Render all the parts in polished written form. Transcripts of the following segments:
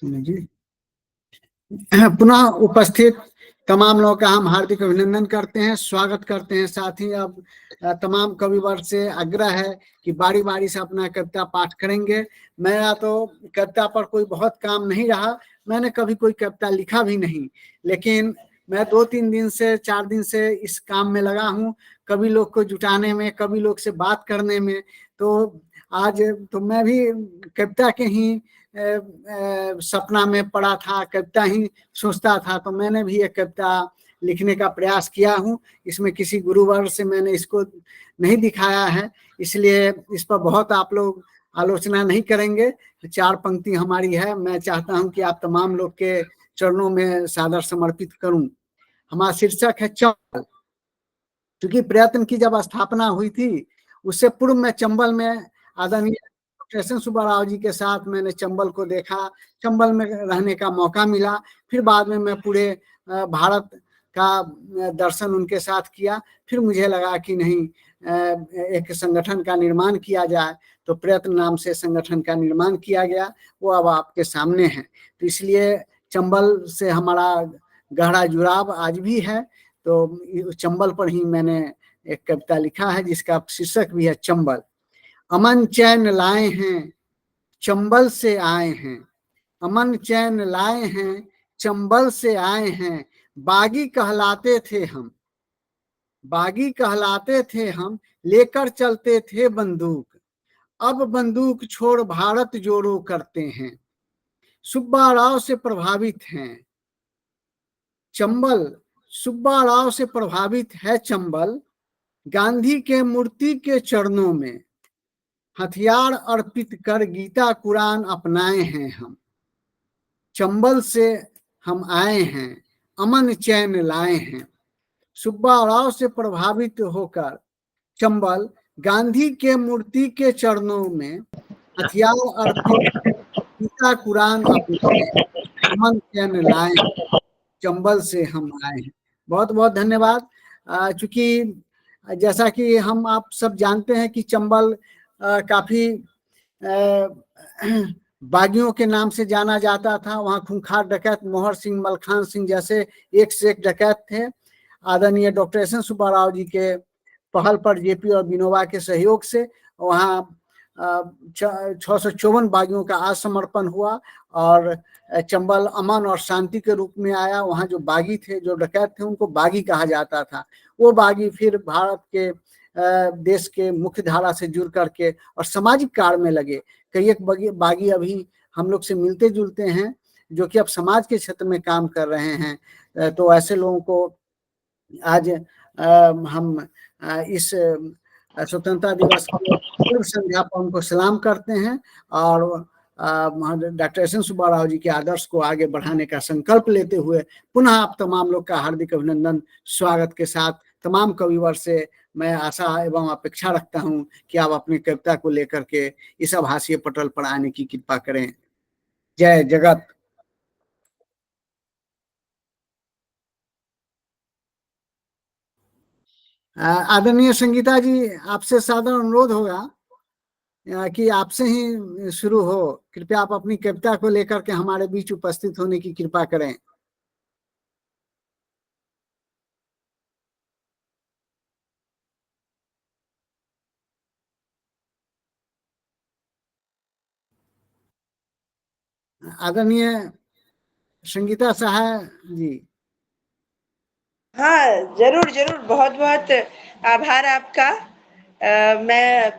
जी पुनः उपस्थित तमाम लोगों का हम हार्दिक अभिनंदन करते हैं, स्वागत करते हैं। साथ ही अब तमाम कविवर से आग्रह है कि बारी बारी से अपना कविता पाठ करेंगे। मेरा तो कविता पर कोई बहुत काम नहीं रहा, मैंने कभी कोई कविता लिखा भी नहीं, लेकिन मैं 2-3 दिन से 4 दिन से इस काम में लगा हूँ, कवि लोग को जुटाने में, कवि लोग से बात करने में। तो आज तो मैं भी कविता के ही सपना में पड़ा था, कविता ही सोचता था, तो मैंने भी एक कविता लिखने का प्रयास किया हूँ। इसमें किसी गुरुवर से मैंने इसको नहीं दिखाया है, इसलिए इस पर बहुत आप लोग आलोचना नहीं करेंगे। 4 पंक्ति हमारी है, मैं चाहता हूं कि आप तमाम लोग के चरणों में सादर समर्पित करूं। हमारा शीर्षक है चंबल। क्योंकि प्रयत्न की जब स्थापना हुई थी, उससे पूर्व में चंबल में आदरणीय कृष्ण सुब्बाराव जी के साथ मैंने चंबल को देखा, चंबल में रहने का मौका मिला। फिर बाद में मैं पूरे भारत का दर्शन उनके साथ किया। फिर मुझे लगा कि नहीं, एक संगठन का निर्माण किया जाए, तो प्रयत्न नाम से संगठन का निर्माण किया गया, वो अब आपके सामने है। तो इसलिए चंबल से हमारा गहरा जुड़ाव आज भी है। तो चंबल पर ही मैंने एक कविता लिखा है जिसका शीर्षक भी है चंबल। अमन चैन लाए हैं, चंबल से आए हैं, अमन चैन लाए हैं, चंबल से आए हैं। बागी कहलाते थे हम, बागी कहलाते थे हम, लेकर चलते थे बंदूक। अब बंदूक छोड़ भारत जोड़ो करते हैं, सुब्बा राव से प्रभावित हैं। चंबल सुब्बा राव से प्रभावित है चंबल, गांधी के मूर्ति के चरणों में हथियार अर्पित कर गीता कुरान अपनाए हैं हम। चंबल से हम आए हैं, अमन चैन लाए हैं। सुब्बा राव से प्रभावित होकर चंबल गांधी के मूर्ति के चरणों में हथियार अर्पित गीता कुरान अपनाए, अमन चैन लाए, चंबल से हम आए हैं। बहुत बहुत धन्यवाद। चूंकि जैसा कि हम आप सब जानते हैं कि चंबल काफी बागियों के नाम से जाना जाता था। वहाँ खूंखार डकैत मोहर सिंह, मलखान सिंह जैसे एक से एक डकैत थे। आदरणीय डॉक्टर एस एन सुब्बाराव जी के पहल पर जेपी और विनोबा के सहयोग से वहाँ 654 बागियों का आत्मसमर्पण हुआ और चंबल अमन और शांति के रूप में आया। वहाँ जो बागी थे, जो डकैत थे, उनको बागी कहा जाता था। वो बागी फिर भारत के देश के मुख्य धारा से जुड़ करके और सामाजिक कार्य में लगे। कई एक बागी अभी हम लोग से मिलते जुलते हैं जो कि अब समाज के क्षेत्र में काम कर रहे हैं। तो ऐसे लोगों को आज हम इस स्वतंत्रता दिवस के पूर्व संध्या पर उनको सलाम करते हैं और डॉक्टर एस एन सुब्बाराव जी के आदर्श को आगे बढ़ाने का संकल्प लेते हुए पुनः आप तमाम लोग का हार्दिक अभिनंदन, स्वागत के साथ तमाम कविवर से मैं आशा एवं अपेक्षा रखता हूं कि आप अपनी कविता को लेकर के इस आभासीय पटल पर आने की कृपा करें। जय जगत। आदरणीय संगीता जी, आपसे सादर अनुरोध होगा कि आपसे ही शुरू हो। कृपया आप अपनी कविता को लेकर के हमारे बीच उपस्थित होने की कृपा करें। आदरणीय संगीता सहाय जी। हाँ, जरूर जरूर, बहुत बहुत आभार आपका। मैं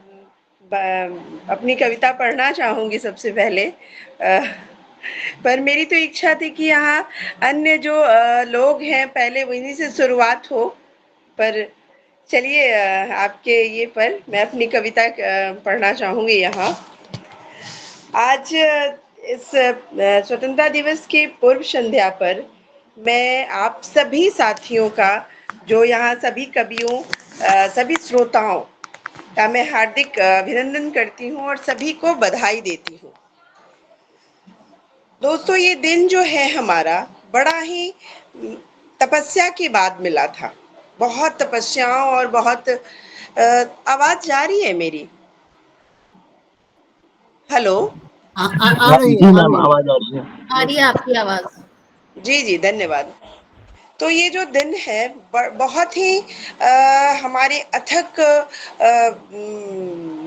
अपनी कविता पढ़ना चाहूंगी सबसे पहले। पर मेरी तो इच्छा थी कि यहाँ अन्य जो लोग हैं पहले वहीं से शुरुआत हो, पर चलिए आपके ये पर मैं अपनी कविता पढ़ना चाहूंगी यहाँ। आज इस स्वतंत्रता दिवस की पूर्व संध्या पर मैं आप सभी साथियों का, जो यहाँ सभी कवियों, सभी श्रोताओं का मैं हार्दिक अभिनंदन करती हूँ और सभी को बधाई देती हूँ। दोस्तों, ये दिन जो है हमारा बड़ा ही तपस्या के बाद मिला था। बहुत तपस्याओं और बहुत आवाज जा रही है मेरी? हेलो। आ रही है, जी आ मैम, रही है। आवाज आ रही है। आ रही है आपकी आवाज। जी जी, धन्यवाद। तो ये जो दिन है बहुत ही हमारे अथक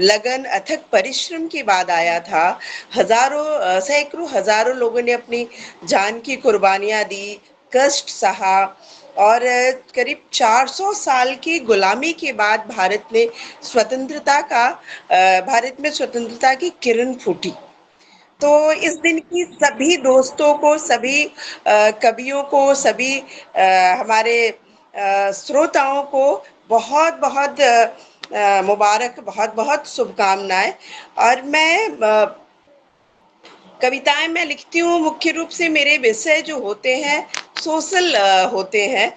लगन, अथक परिश्रम के बाद आया था। हजारों सैकड़ों हजारों लोगों ने अपनी जान की कुर्बानियां दी, कष्ट सहा, और करीब 400 साल की गुलामी के बाद भारत में स्वतंत्रता की किरण फूटी। तो इस दिन की सभी दोस्तों को, सभी कवियों को, सभी हमारे श्रोताओं को बहुत बहुत मुबारक, बहुत बहुत शुभकामनाएं। और कविताएं मैं लिखती हूँ, मुख्य रूप से मेरे विषय जो होते हैं सोशल होते हैं।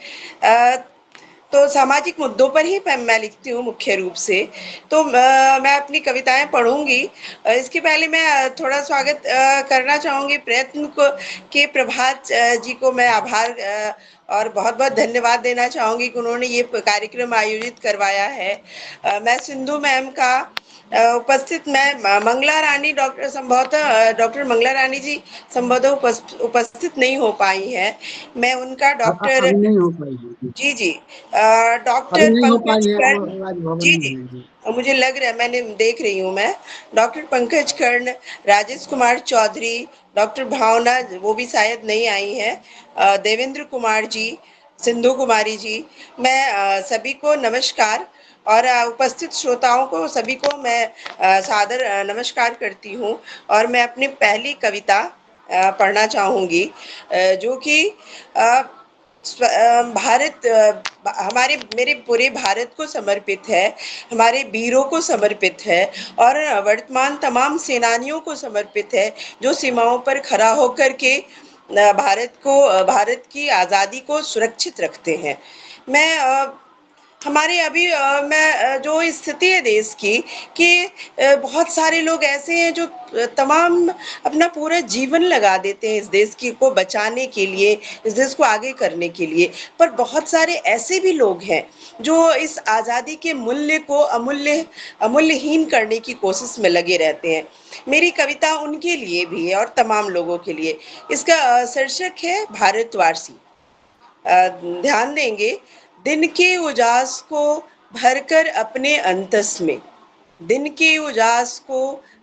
तो सामाजिक मुद्दों पर ही मैं लिखती हूँ मुख्य रूप से। तो मैं अपनी कविताएं पढ़ूंगी। इसके पहले मैं थोड़ा स्वागत करना चाहूंगी प्रयत्न को के प्रभात जी को मैं आभार और बहुत बहुत धन्यवाद देना चाहूंगी कि उन्होंने ये कार्यक्रम आयोजित करवाया है। मैं सिंधु मैम का उपस्थित, मैं मंगला रानी डॉक्टर संभवतः डॉक्टर मंगला रानी जी संभवतः उपस्थित नहीं हो पाई हैं। मैं उनका डॉक्टर, अभी नहीं हो पाएगी। जी जी, अभी डॉक्टर नहीं हो पंकज पाई है, वो कर्ण, राजभवन जी में जी, है जी। मुझे लग रहा है, मैंने देख रही हूँ मैं, डॉक्टर पंकज कर्ण, राजेश कुमार चौधरी, डॉक्टर भावना, वो भी शायद नहीं आई हैं, देवेंद्र कुमार जी, सिंधु कुमारी जी, मैं सभी को नमस्कार। और उपस्थित श्रोताओं को सभी को मैं सादर नमस्कार करती हूँ। और मैं अपनी पहली कविता पढ़ना चाहूंगी, जो कि भारत, हमारे मेरे पूरे भारत को समर्पित है, हमारे वीरों को समर्पित है, और वर्तमान तमाम सेनानियों को समर्पित है जो सीमाओं पर खड़ा होकर के भारत की आज़ादी को सुरक्षित रखते हैं। मैं हमारे अभी जो स्थिति है देश की, कि बहुत सारे लोग ऐसे हैं जो तमाम अपना पूरा जीवन लगा देते हैं इस देश की को बचाने के लिए, इस देश को आगे करने के लिए। पर बहुत सारे ऐसे भी लोग हैं जो इस आज़ादी के मूल्य को अमूल्यहीन करने की कोशिश में लगे रहते हैं। मेरी कविता उनके लिए भी है और तमाम लोगों के लिए। इसका शीर्षक है भारतवासी। ध्यान देंगे। दिन के उजास को भरकर अपने अंतस में, दिन के उजास को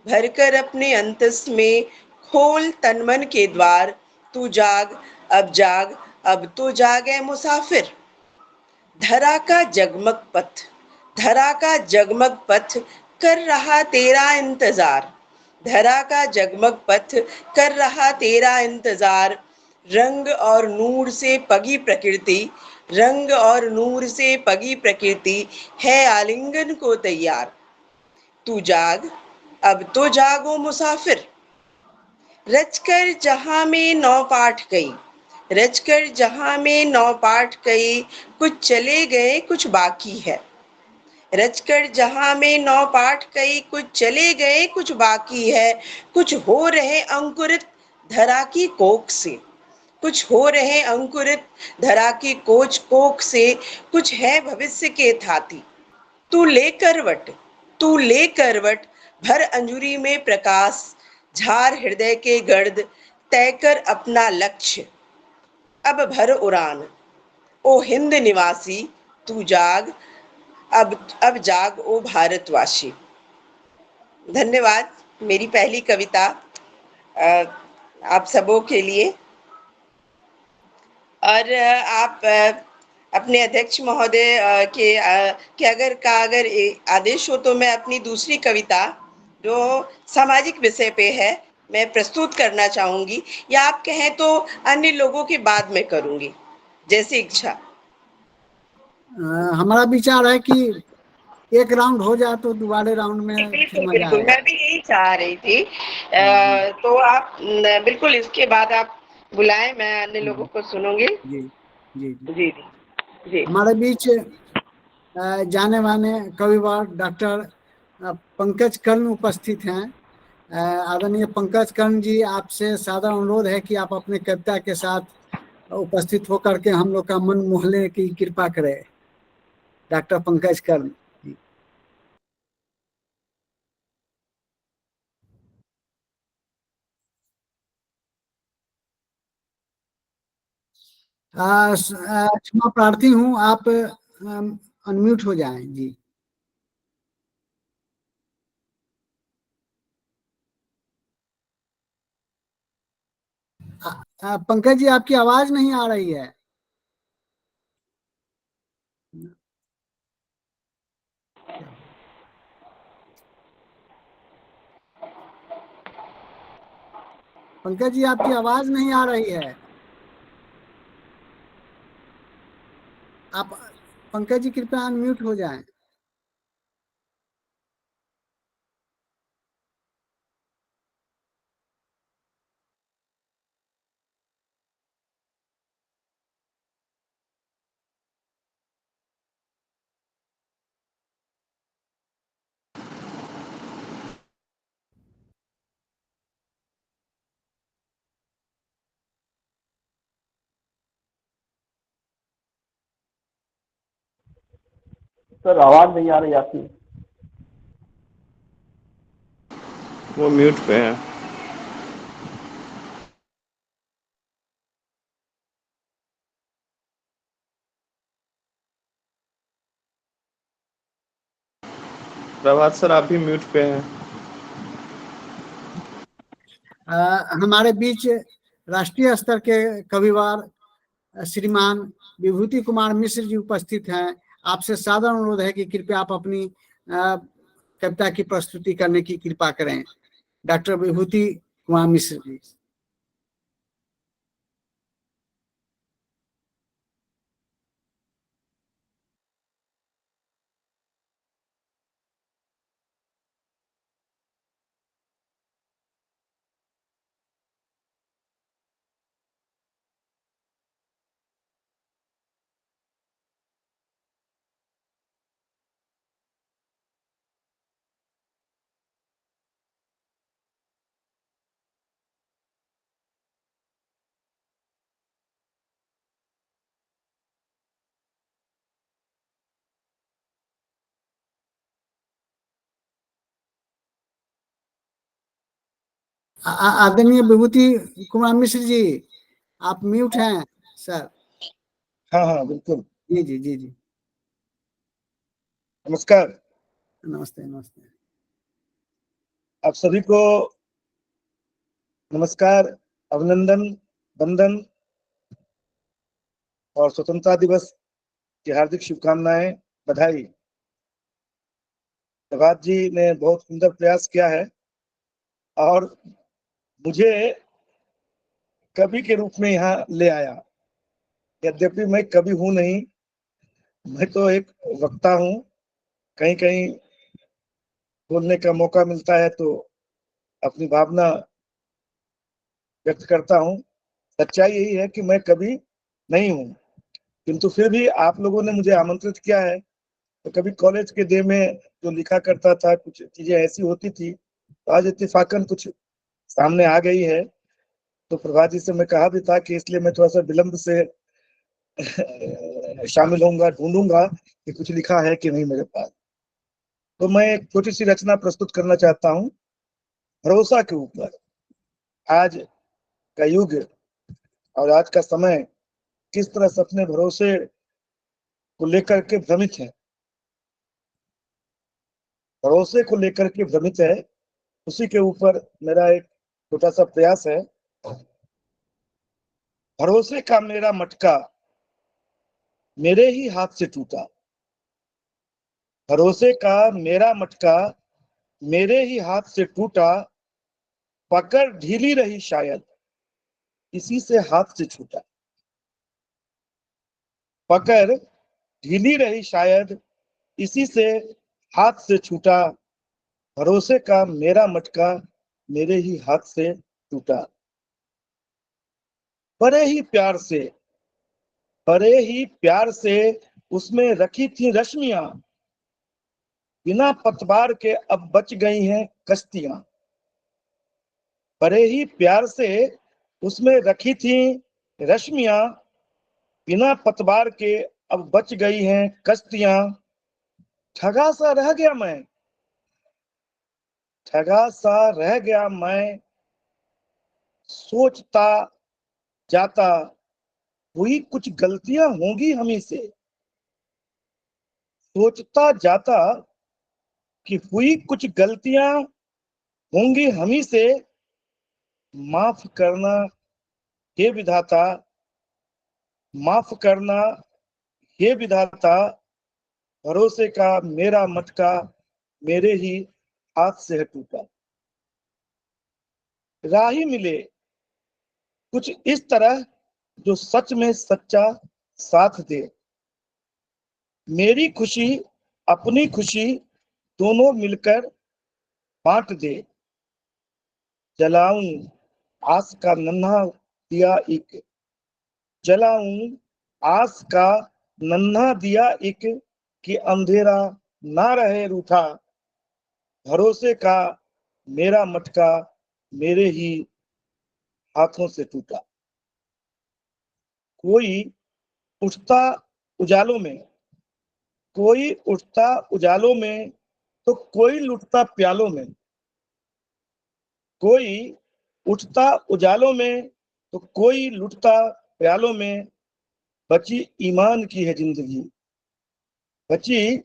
भरकर अपने अंतस में, खोल तन मन के द्वार, तू जाग, अब जाग, अब तो जागे मुसाफिर। धरा का जगमग पथ, धरा का जगमग पथ कर रहा तेरा इंतजार, धरा का जगमग पथ कर रहा तेरा इंतजार। रंग और नूर से पगी प्रकृति, रंग और नूर से पगी प्रकृति है आलिंगन को तैयार। तू जाग, अब तो जागो मुसाफिर। रचकर जहां में नौ पाठ कई, रचकर जहां में नौ पाठ कई, कुछ चले गए कुछ बाकी है। रचकर जहां में नौ पाठ कई, कुछ चले गए कुछ बाकी है। कुछ हो रहे अंकुरित धरा की कोख से, कुछ हो रहे अंकुरित धरा की कोच कोख से, कुछ है भविष्य के थाती। तू ले करवट, तू ले करवट, भर अंजुरी में प्रकाश, झार हृदय के गर्द, तय कर अपना लक्ष्य, अब भर उड़ान। ओ हिंद निवासी, तू जाग, अब जाग ओ भारतवासी। धन्यवाद। मेरी पहली कविता आप सबों के लिए। और आप अपने अध्यक्ष महोदय के अगर आदेश हो तो मैं अपनी दूसरी कविता, जो सामाजिक विषय पे है, मैं प्रस्तुत करना चाहूंगी, या आप कहें तो अन्य लोगों की बाद में करूंगी, जैसी इच्छा। हमारा विचार है कि एक राउंड हो जाए तो दोबारे राउंड में फिर बिल्कुल मजा बिल्कुल, आएगा। मैं भी यही चाह रही थी। जी तो आप बिल्कुल इसके बाद आप बुलाएं, मैं अन्य लोगों जी को सुनूंगी। जी जी जी। जी जी जी। हमारे बीच जाने माने कविवर डॉक्टर पंकज कर्ण उपस्थित हैं। आदरणीय पंकज कर्ण जी, आपसे सादर अनुरोध है कि आप अपने कविता के साथ उपस्थित होकर के हम लोग का मन मोहले की कृपा करें। डॉक्टर पंकज कर्ण जी। क्षमा प्रार्थी हूँ, आप अनम्यूट हो जाएं जी। पंकज जी, आपकी आवाज नहीं आ रही है। पंकज जी, आपकी आवाज नहीं आ रही है। आप पंकज जी कृपया अनम्यूट हो जाएं। सर आवाज नहीं आ रही आपकी। वो म्यूट पे है। प्रभात सर आप भी म्यूट पे हैं। हमारे बीच राष्ट्रीय स्तर के कविवार श्रीमान विभूति कुमार मिश्र जी उपस्थित हैं। आपसे सादर अनुरोध है कि कृपया आप अपनी कविता की प्रस्तुति करने की कृपा करें। डॉक्टर विभूति कुमार मिश्र जी। आदरणीय विभूति कुमार मिश्र जी, आप म्यूट हैं सर। हाँ हाँ बिल्कुल। जी जी जी जी। नमस्कार। नमस्ते नमस्ते। आप सभी को नमस्कार, अभिनंदन, वंदन और स्वतंत्रता दिवस की हार्दिक शुभकामनाएं, बधाई। प्रभात जी ने बहुत सुंदर प्रयास किया है और मुझे कवि के रूप में यहाँ ले आया। यद्यपि मैं कवि हूँ नहीं, मैं तो एक वक्ता हूँ। कहीं कहीं बोलने का मौका मिलता है तो अपनी भावना व्यक्त करता हूँ। सच्चाई यही है कि मैं कवि नहीं हूँ, किंतु फिर भी आप लोगों ने मुझे आमंत्रित किया है तो कभी कॉलेज के डे में जो लिखा करता था, कुछ चीजें ऐसी होती थी, तो आज इत्तेफाकन कुछ सामने आ गई है। तो प्रभात जी से मैं कहा भी था कि इसलिए मैं थोड़ा सा विलंब से शामिल होऊंगा, ढूंढूंगा कि कुछ लिखा है कि नहीं मेरे पास। तो मैं एक छोटी सी रचना प्रस्तुत करना चाहता हूँ भरोसा के ऊपर। आज का युग और आज का समय किस तरह से अपने भरोसे को लेकर के भ्रमित है, भरोसे को लेकर के भ्रमित है, उसी के ऊपर मेरा एक छोटा सा प्रयास है। भरोसे का मेरा मटका मेरे ही हाथ से टूटा, भरोसे का मेरा मटका मेरे ही हाथ से टूटा, पकड़ ढीली रही शायद इसी से हाथ से छूटा, पकड़ ढीली रही शायद इसी से हाथ से छूटा, भरोसे का मेरा मटका मेरे ही हाथ से टूटा। बड़े ही प्यार से, बड़े ही प्यार से उसमें रखी थी रश्मियां, बिना पतवार के अब बच गई हैं कश्तियां। बड़े ही प्यार से उसमें रखी थी रश्मियां, बिना पतवार के अब बच गई हैं कश्तियां। ठगा सा रह गया मैं, ठगा सा रह गया मैं, सोचता जाता हुई कुछ गलतियां होंगी हमी से, सोचता जाता कि हुई कुछ गलतियां होंगी हमी से, माफ करना हे विधाता, माफ करना हे विधाता, भरोसे का मेरा मटका मेरे ही हाथ से है टूटा। राही मिले कुछ इस तरह जो सच में सच्चा साथ दे, मेरी खुशी अपनी खुशी दोनों मिलकर बांट दे। जलाऊं आस का नन्हा दिया एक, जलाऊं आस का नन्हा दिया एक, कि अंधेरा ना रहे रूठा, भरोसे का मेरा मटका मेरे ही हाथों से टूटा। कोई उठता उजालों में, कोई उठता उजालों में तो कोई लुटता प्यालों में, कोई उठता उजालों में तो कोई लुटता प्यालों में। बची ईमान की है जिंदगी, बची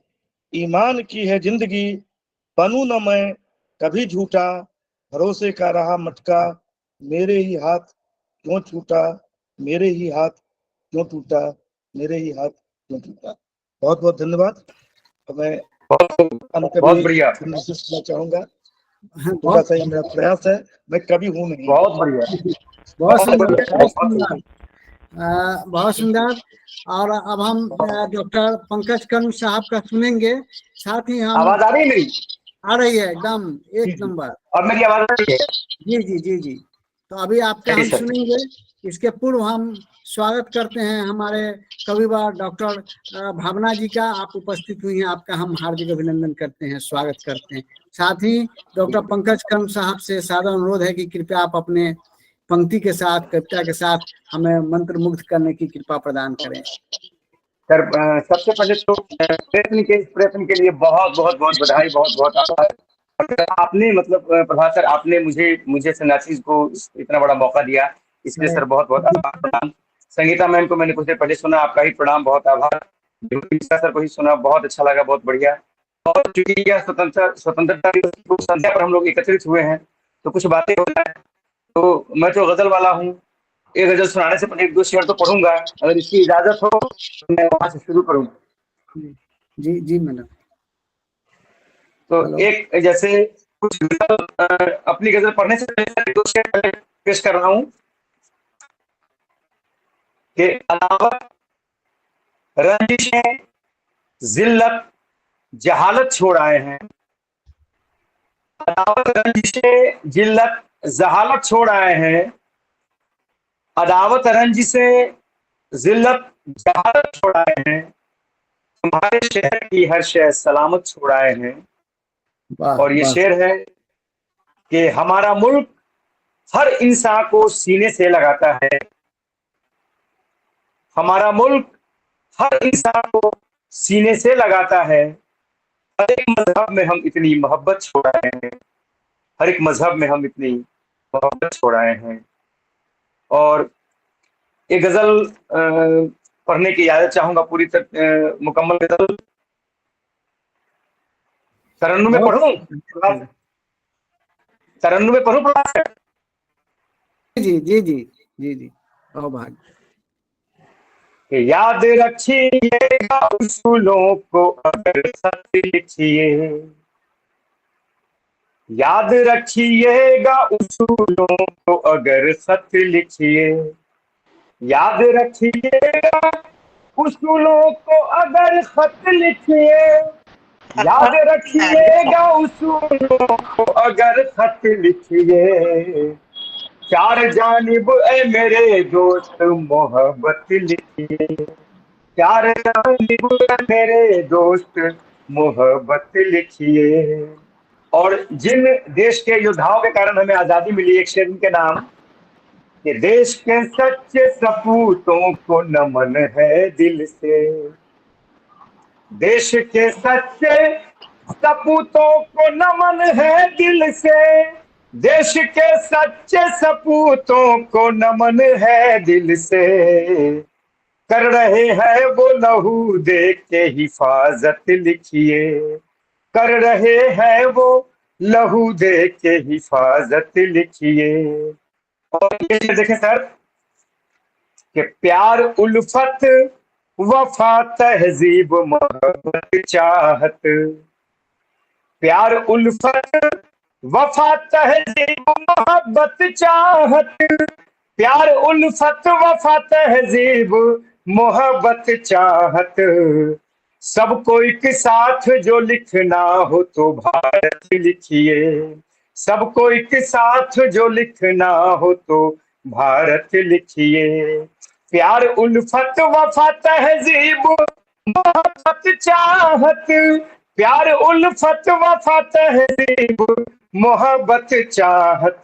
ईमान की है जिंदगी, बनूं न मैं कभी झूठा, भरोसे का रहा मटका मेरे ही हाथ क्यों छूटा, मेरे ही हाथ क्यों टूटा, मेरे ही हाथ क्यों टूटा। बहुत बहुत धन्यवाद। मैं अंत बहुत में बढ़िया, कहना चाहूंगा, छोटा बहुत सा ही मेरा प्रयास है, मैं कभी हूं नहीं। बहुत बढ़िया, बहुत सुंदर, बढ़िया, बहुत बहुत सुंदर, बहुत सुंदर। और अब हम डॉक्टर पंकज कर्म साहब का सुनेंगे, साथ ही हम आवाज आ रही है मेरी? आ रही है एकदम जी, एक जी। नंबर। अब मेरी आवाज आ रही है? जी जी जी जी। तो अभी आपका जी हम सर। सुनेंगे। इसके पूर्व हम स्वागत करते हैं हमारे कविवर डॉक्टर भावना जी का। आप उपस्थित हुई हैं, आपका हम हार्दिक अभिनंदन करते हैं, स्वागत करते हैं। साथ ही डॉक्टर पंकज कर्म साहब से सादर अनुरोध है कि कृपया आप अपने पंक्ति के साथ, कविता के साथ हमें मंत्र मुग्ध करने की कृपा प्रदान करें। सर सबसे पहले तो प्रयत्न के लिए बहुत बहुत बहुत बधाई, बहुत बहुत आभार। आपने मतलब प्रभात सर, आपने मुझे मुझे सन्यासी को इतना बड़ा मौका दिया, इसलिए सर बहुत बहुत आभार, प्रणाम। संगीता मैम को मैंने कुछ देर पहले सुना, आपका ही प्रणाम, बहुत आभार। सर को ही सुना, बहुत अच्छा लगा, बहुत बढ़िया। और चूंकि यह स्वतंत्रता दिवस की पूर्व संध्या पर हम लोग एकत्रित हुए हैं, तो कुछ बातें हो जाए। तो मैं तो गजल वाला हूँ, एक गजल सुनाने से पहले एक दो शेर तो पढ़ूंगा, अगर इसकी इजाजत हो तो मैं वहां से शुरू करूँ। जी जी मैडम। तो हेलो। एक जैसे कुछ गजल, अपनी गजल पढ़ने से पहले दो शेर पहले पेश कर रहा हूँ कि अदावत, रंजिशें, जिल्लत, जहालत छोड़ आए हैं। अदावत, रंजिशें, जिल्लत, जहालत छोड़ आए हैं। अदावत, रंजिशें, जिल्लत, जहालत छोड़ आए हैं। तुम्हारे शहर की हर शय सलामत छोड़ आए हैं। वाह और ये वाह। शेर है कि हमारा मुल्क हर इंसान को सीने से लगाता है। हमारा मुल्क हर इंसान को सीने से लगाता है। हर एक मजहब में हम इतनी मोहब्बत छोड़ आए हैं। हर एक मजहब में हम इतनी मोहब्बत छोड़ आए हैं। और एक गजल पढ़ने की इजाजत चाहूंगा, पूरी मुकम्मल गजल तरन्नुम में पढ़ूं? तरन्नुम में पढ़ूं प्रभात? जी जी जी जी जी। ओ भाग। याद रखिएगा उसूलों को अगर सत्य लिखिए, याद रखिएगा उसूलों को अगर सत्य लिखिए, याद रखिएगा उसूलों को अगर खत लिखिए, याद रखिएगा उसूलों को अगर खत लिखिए। चार जानिब ए मेरे दोस्त मोहब्बत लिखिए, चार जानिब ए मेरे दोस्त मोहब्बत लिखिए। और जिन देश के योद्धाओं के कारण हमें आजादी मिली, एक शेर के नाम कि देश के सच्चे सपूतों को नमन है दिल से, देश के सच्चे सपूतों को नमन है दिल से, देश के सच्चे सपूतों को नमन है दिल से। कर रहे हैं वो लहू दे के हिफाजत लिखिए, कर रहे हैं वो लहू दे के हिफाजत लिखिए। और ये देखें सर कि प्यार उल्फत वफा तहजीब मोहब्बत चाहत, प्यार उल्फत वफा तहजीब मोहब्बत चाहत, प्यार उल्फत वफा तहजीब मोहब्बत चाहत, सबको एक साथ जो लिखना हो तो भारत लिखिए, सबको एक साथ जो लिखना हो तो भारत लिखिए। प्यार उल्फत वफा तहजीब मोहब्बत चाहत, प्यार उल्फत वफा तहजीब मोहब्बत चाहत,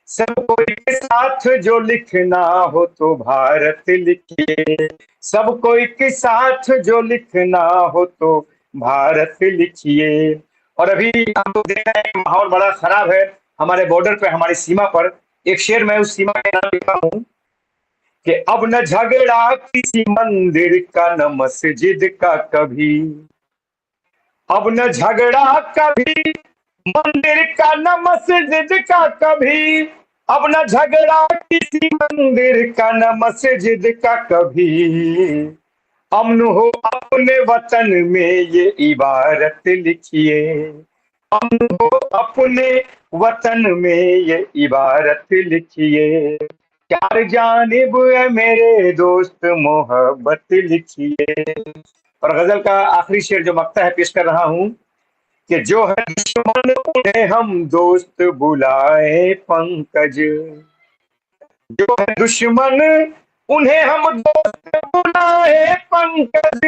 सबको एक साथ जो लिखना हो तो भारत लिखिए, सबको एक साथ जो लिखना हो तो भारत लिखिए। और अभी हम लोग देख रहे हैं माहौल बड़ा खराब है हमारे बॉर्डर पे, हमारी सीमा पर। एक शेर मैं उस सीमा के नाम लिखा हूं कि अब न झगड़ा किसी मंदिर का न मस्जिद का कभी, अब न झगड़ा कभी मंदिर का न मस्जिद का कभी, अब न झगड़ा किसी मंदिर का न मस्जिद का कभी, अमन हो अपने वतन में ये इबारत लिखिए, अमन हो अपने वतन में ये इबारत लिखिए। चार जानिब है मेरे दोस्त मोहब्बत लिखिए। और गजल का आखिरी शेर जो मक्ता है पेश कर रहा हूं कि जो है दुश्मन उन्हें हम दोस्त बुलाए पंकज, जो है दुश्मन उन्हें हम दोस्त बुलाए पंकज,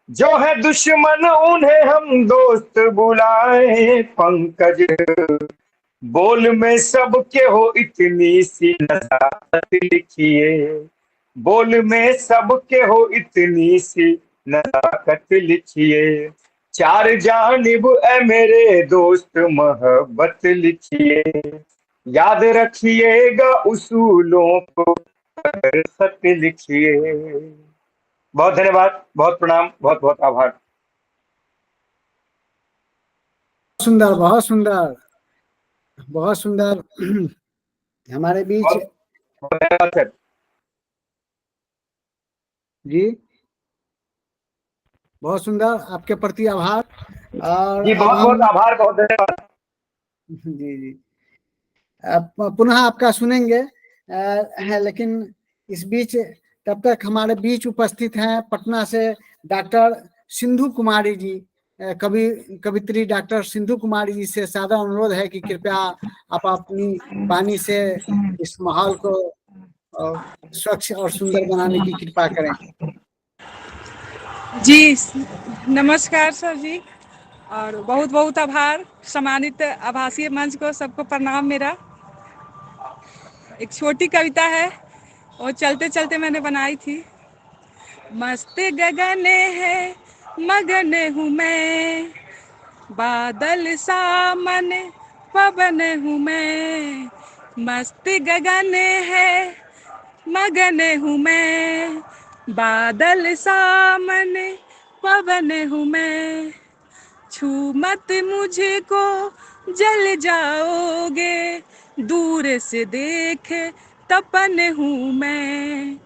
जो है दुश्मन उन्हें हम दोस्त बुलाए पंकज, बोल में सबके हो इतनी सी नजाकत लिखिए, बोल में सबके हो इतनी सी नजाकत लिखिए। चार जानिब ए मेरे दोस्त मोहब्बत लिखिए, याद रखिएगा उसूलों को अगर खत लिखिए। बहुत धन्यवाद, बहुत प्रणाम, बहुत बहुत आभार। सुंदर, बहुत सुंदर, बहुत सुंदर। हमारे बीच बहुत बहुत धन्यवाद सर। जी, बहुत सुंदर, आपके प्रति आभार। और जी अब बहुत बहुत हम आभार, बहुत धन्यवाद। जी जी पुनः आपका सुनेंगे, है, लेकिन इस बीच तब तक हमारे बीच उपस्थित हैं पटना से डॉक्टर सिंधु कुमारी जी, कवित्री डॉक्टर सिंधु कुमारी जी से सादा अनुरोध है कि कृपया आप अपनी वाणी से इस माहौल को स्वच्छ और सुंदर बनाने की कृपा करें। जी नमस्कार सर जी, और बहुत बहुत आभार सम्मानित आभासीय मंच को, सबको प्रणाम मेरा। एक छोटी कविता है, वो चलते चलते मैंने बनाई थी। मस्त गगन है मगन हूँ मैं, बादल सामन पवन हूँ मैं, मस्त गगन है मगन हूँ मैं, बादल सामन पवन हूँ मैं, छू मत मुझे को जल जाओगे, दूर से देखे तपन हूँ मैं,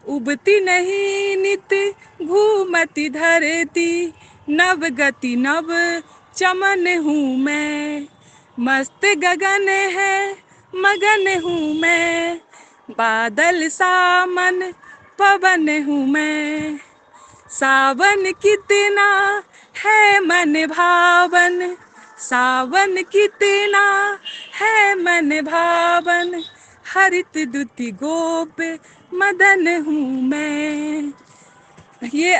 उबती नहीं नित घूमती धरती, नव गति नव चमन हूँ मैं, मस्त गगन है मगन हूँ मैं, बादल सामन पवन हूँ मैं, सावन कितना है मन भावन, सावन कितना है मन भावन, हरित दुति गोप मदन हूँ मैं। ये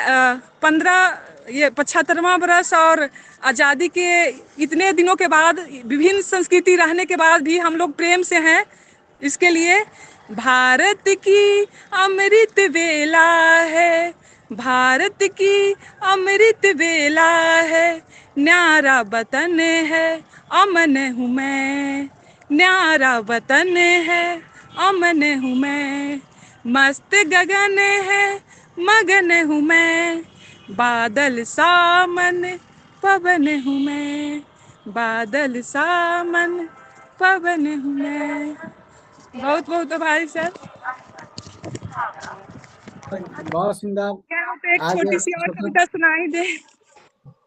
75वां बरस और आज़ादी के इतने दिनों के बाद, विभिन्न संस्कृति रहने के बाद भी हम लोग प्रेम से हैं। इसके लिए भारत की अमृत वेला है, भारत की अमृत वेला है, न्यारा वतन है अमन हूँ मैं, न्यारा वतन है अमन हूँ मैं, मस्त गगन है मगन हूँ मैं, बादल सामन पवन हूँ मैं, बादल सामन पवन हूँ मैं। बहुत बहुत आभारी सर। बहुत सुंदर। क्या तो एक आज छोटी सी और स्वतंत्र कविता सुनाई दे,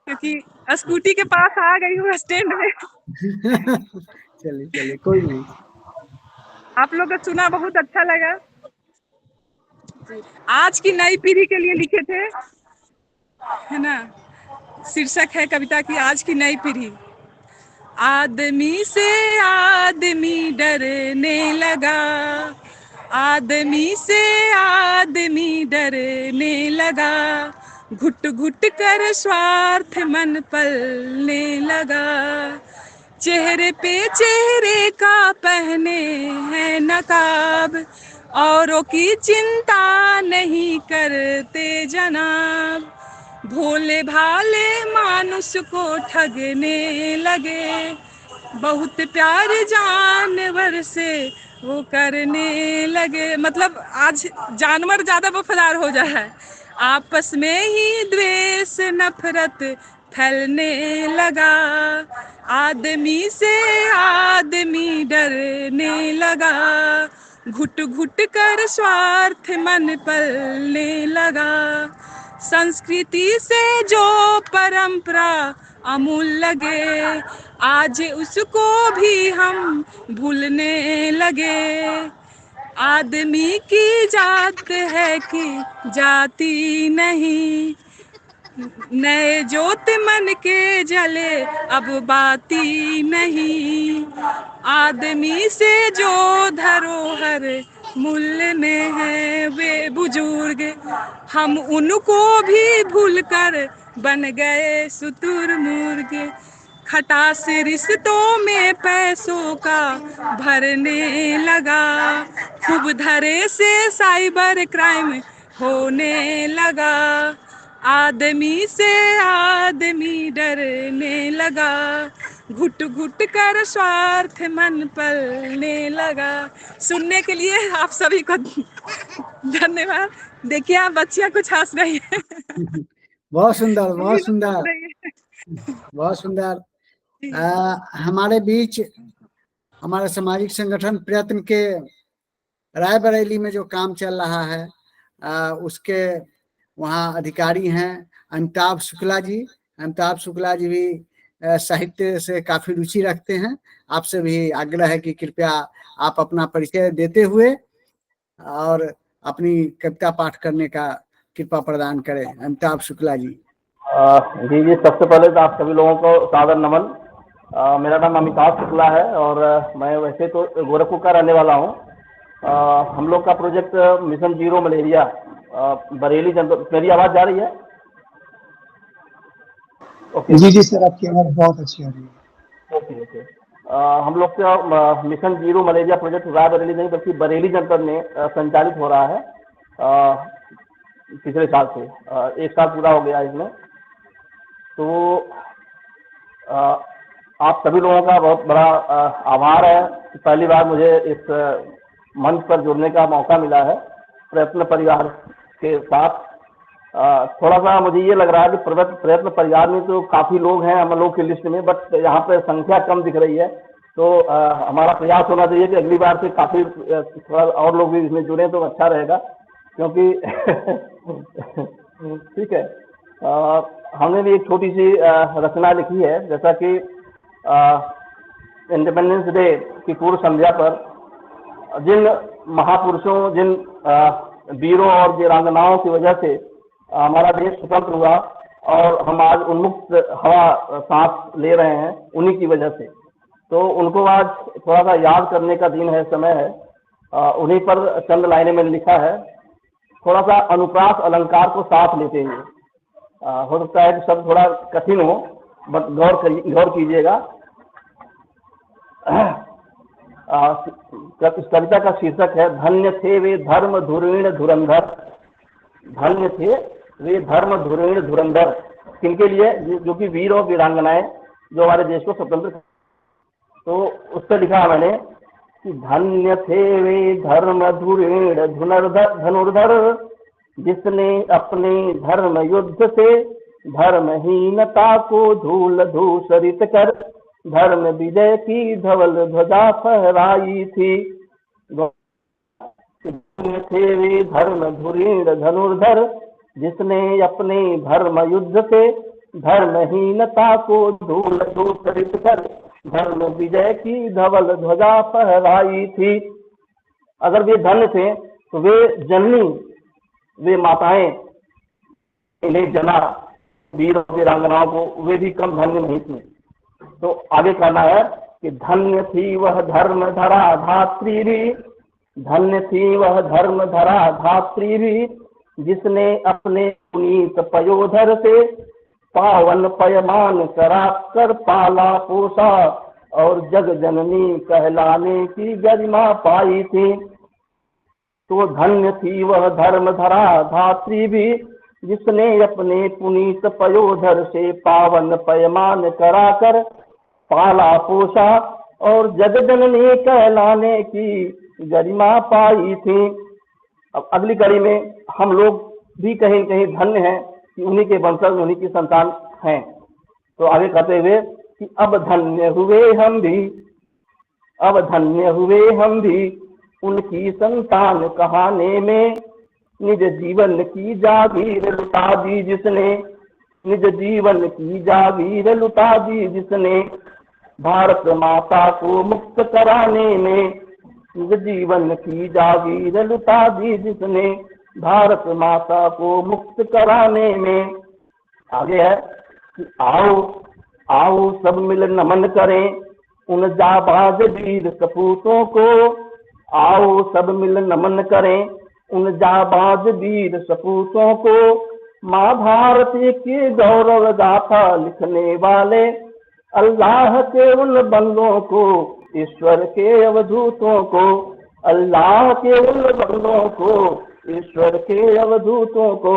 क्योंकि स्कूटी के पास आ गई हूँ स्टैंड में। चलिए चलिए, कोई नहीं। आप लोग का सुना बहुत अच्छा लगा। आज की नई पीढ़ी के लिए लिखे थे, है ना। शीर्षक है कविता की आज की नई पीढ़ी। आदमी से आदमी डरने लगा, आदमी से आदमी डरने लगा, घुट घुट कर स्वार्थ मन पलने लगा, चेहरे पे चेहरे का पहने हैं नकाब, औरों की चिंता नहीं करते जनाब, भोले भाले मानुष को ठगने लगे, बहुत प्यार जानवर से वो करने लगे। मतलब आज जानवर ज्यादा वफादार हो जा है, आपस में ही द्वेष नफरत फैलने लगा, आदमी से आदमी डरने लगा, घुट घुट कर स्वार्थ मन पलने लगा, संस्कृति से जो परंपरा अमूल लगे, आज उसको भी हम भूलने लगे, आदमी की जात है कि जाति नहीं, नए जोत मन के जले अब बाती नहीं, आदमी से जो धरोहर मूल्य में है वे बुजुर्ग, हम उनको भी भूलकर बन गए शुतुरमुर्ग, खटास रिश्तों में पैसों का भरने लगा, खूब धरे से साइबर क्राइम होने लगा, आदमी से आदमी डरने लगा, घुट घुट कर स्वार्थ मन पलने लगा। सुनने के लिए आप सभी को धन्यवाद। देखिए आप बच्चियां कुछ हंस रही है। बहुत सुंदर, बहुत सुंदर, है। बहुत सुंदर। हमारे बीच हमारे सामाजिक संगठन प्रयत्न के रायबरेली में जो काम चल रहा है, उसके वहाँ अधिकारी हैं अमिताभ शुक्ला जी। अमिताभ शुक्ला जी भी साहित्य से काफी रुचि रखते हैं। आपसे भी आग्रह है कि कृपया आप अपना परिचय देते हुए और अपनी कविता पाठ करने का कृपा प्रदान करें। अमिताभ शुक्ला जी। जी जी, सबसे पहले तो आप सभी लोगों को सादर नमन। मेरा नाम अमिताभ शुक्ला है और मैं वैसे तो गोरखपुर का रहने वाला हूँ। हम लोग का project mission zero malaria Bareilly जनपद। मेरी आवाज़ जा रही है? ओके जी जी सर, आपकी आवाज़ बहुत अच्छी आ रही है। Okay okay. हम लोग का mission zero malaria project Raebareli नहीं बल्कि बरेली जनपद में संचालित हो रहा है पिछले साल से। 1 साल पूरा हो गया इसमें। तो आप सभी लोगों का बहुत बड़ा आभार है। पहली बार मुझे इस मंच पर जुड़ने का मौका मिला है प्रयत्न परिवार के साथ। थोड़ा सा मुझे ये लग रहा है कि प्रयत्न परिवार में तो काफ़ी लोग हैं हम लोग की लिस्ट में, बट यहाँ पे संख्या कम दिख रही है। तो हमारा प्रयास होना चाहिए कि अगली बार से काफ़ी थोड़ा और लोग भी इसमें जुड़ें तो अच्छा रहेगा, क्योंकि ठीक है। हमने भी एक छोटी सी रचना लिखी है, जैसा कि इंडिपेंडेंस डे की पूर्व संध्या पर जिन महापुरुषों, जिन वीरों और वीरांगनाओं की वजह से हमारा देश स्वतंत्र हुआ और हम आज उन्मुक्त हवा सांस ले रहे हैं, उन्हीं की वजह से। तो उनको आज थोड़ा सा याद करने का दिन है, समय है। उन्हीं पर चंद लाइनें मैंने लिखा है, थोड़ा सा अनुप्रास अलंकार को साथ लेते हुए। हो सकता है कि शब्द थोड़ा कठिन हो, बट गौर कीजिएगा। इस कविता का शीर्षक है धन्य थे वे धर्म धुरीण धुरंधर। धन्य थे वे धर्म धुरीण धुरंधर, किनके लिए? जो कि वीर और वीरांगनाएं जो हमारे देश को स्वतंत्र। तो उस पर लिखा मैंने कि धन्य थे वे धर्म धुरीण धनुर्धर, जिसने अपने धर्म युद्ध से धर्महीनता को धूल धूसरित कर धर्म विजय की धवल ध्वजा फहराई थी। धन्य थे वे धर्म धुरीण धनुर्धर, जिसने अपने धर्म युद्ध से धर्महीनता को धूल धूसरित कर धर्म विजय की धवल ध्वजा फहराई थी। अगर वे धन्य थे तो वे जननी, वे माताएं, इन्हें जना वीरों वीरांगनाओं को, वे भी कम धन्य नहीं थे। तो आगे कहना है कि धन्य थी वह धर्म धरा धात्री भी, धन्य थी वह धर्म धरा धात्री भी, जिसने अपने पुनीत पयोधर से पावन पयमान करा कर पाला पोसा और जग जननी कहलाने की गरिमा पाई थी। तो धन्य थी वह धर्म धरा धात्री भी, जिसने अपने पुनीत पयोधर से पावन पयमान कराकर पाला पोसा और जग जननी कहलाने की गरिमा पाई थी। अब अगली कड़ी में हम लोग भी कहीं कहीं धन्य हैं कि उन्हीं के वंशज, उन्हीं की संतान हैं। तो आगे कहते हुए कि अब धन्य हुए हम भी, अब धन्य हुए हम भी उनकी संतान कहाने में, निज जीवन की जागीर लुटा दी जिसने, निज जीवन की जागीर लुटा दी जिसने, भारत माता को मुक्त कराने में, निज जीवन की जागीर लुटा दी जिसने, भारत माता को मुक्त कराने में। आगे है कि आओ आओ सब मिल नमन करें उन जाबाज वीर सपूतों को, आओ सब मिल नमन करें उन जाबाज वीर सपूतों को, माँ भारत की गौरव गाथा लिखने वाले अल्लाह के उन बंदों को, ईश्वर के अवधूतों को, अल्लाह के उन बंदों को, ईश्वर के अवधूतों को।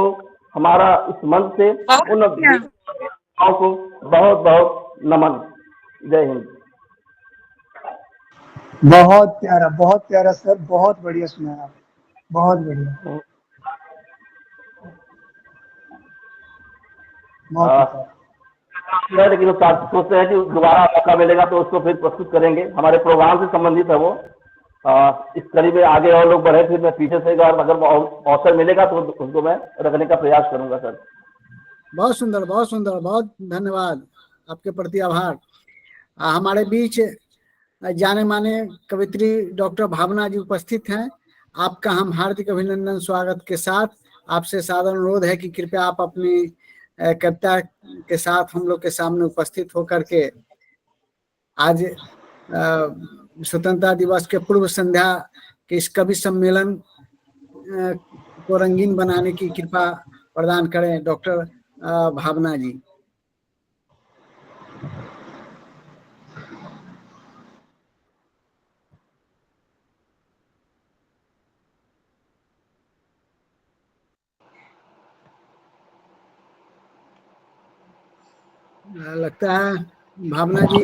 हमारा इस मन से उन वीरों को बहुत बहुत नमन। जय हिंद। बहुत प्यारा सर, बहुत बढ़िया सुनाया आप, बहुत बढ़िया, लेकिन सोचते हैं कि दोबारा मौका मिलेगा तो उसको फिर प्रस्तुत करेंगे। हमारे प्रोग्राम से संबंधित है वो। इस कड़ी में आगे और लोग बढ़े, फिर मैं पीछे से अगर अवसर मिलेगा तो उसको मैं रखने का प्रयास करूंगा सर। बहुत सुंदर, बहुत सुंदर, बहुत धन्यवाद, आपके प्रति आभार। हमारे बीच जाने माने कवित्री डॉक्टर भावना जी उपस्थित हैं। आपका हम हार्दिक अभिनंदन स्वागत के साथ आपसे सादर अनुरोध है कि कृपया आप अपनी कविता के साथ हम लोग के सामने उपस्थित होकर के आज स्वतंत्रता दिवस के पूर्व संध्या के इस कवि सम्मेलन को रंगीन बनाने की कृपा प्रदान करें डॉक्टर भावना जी। लगता है भावना जी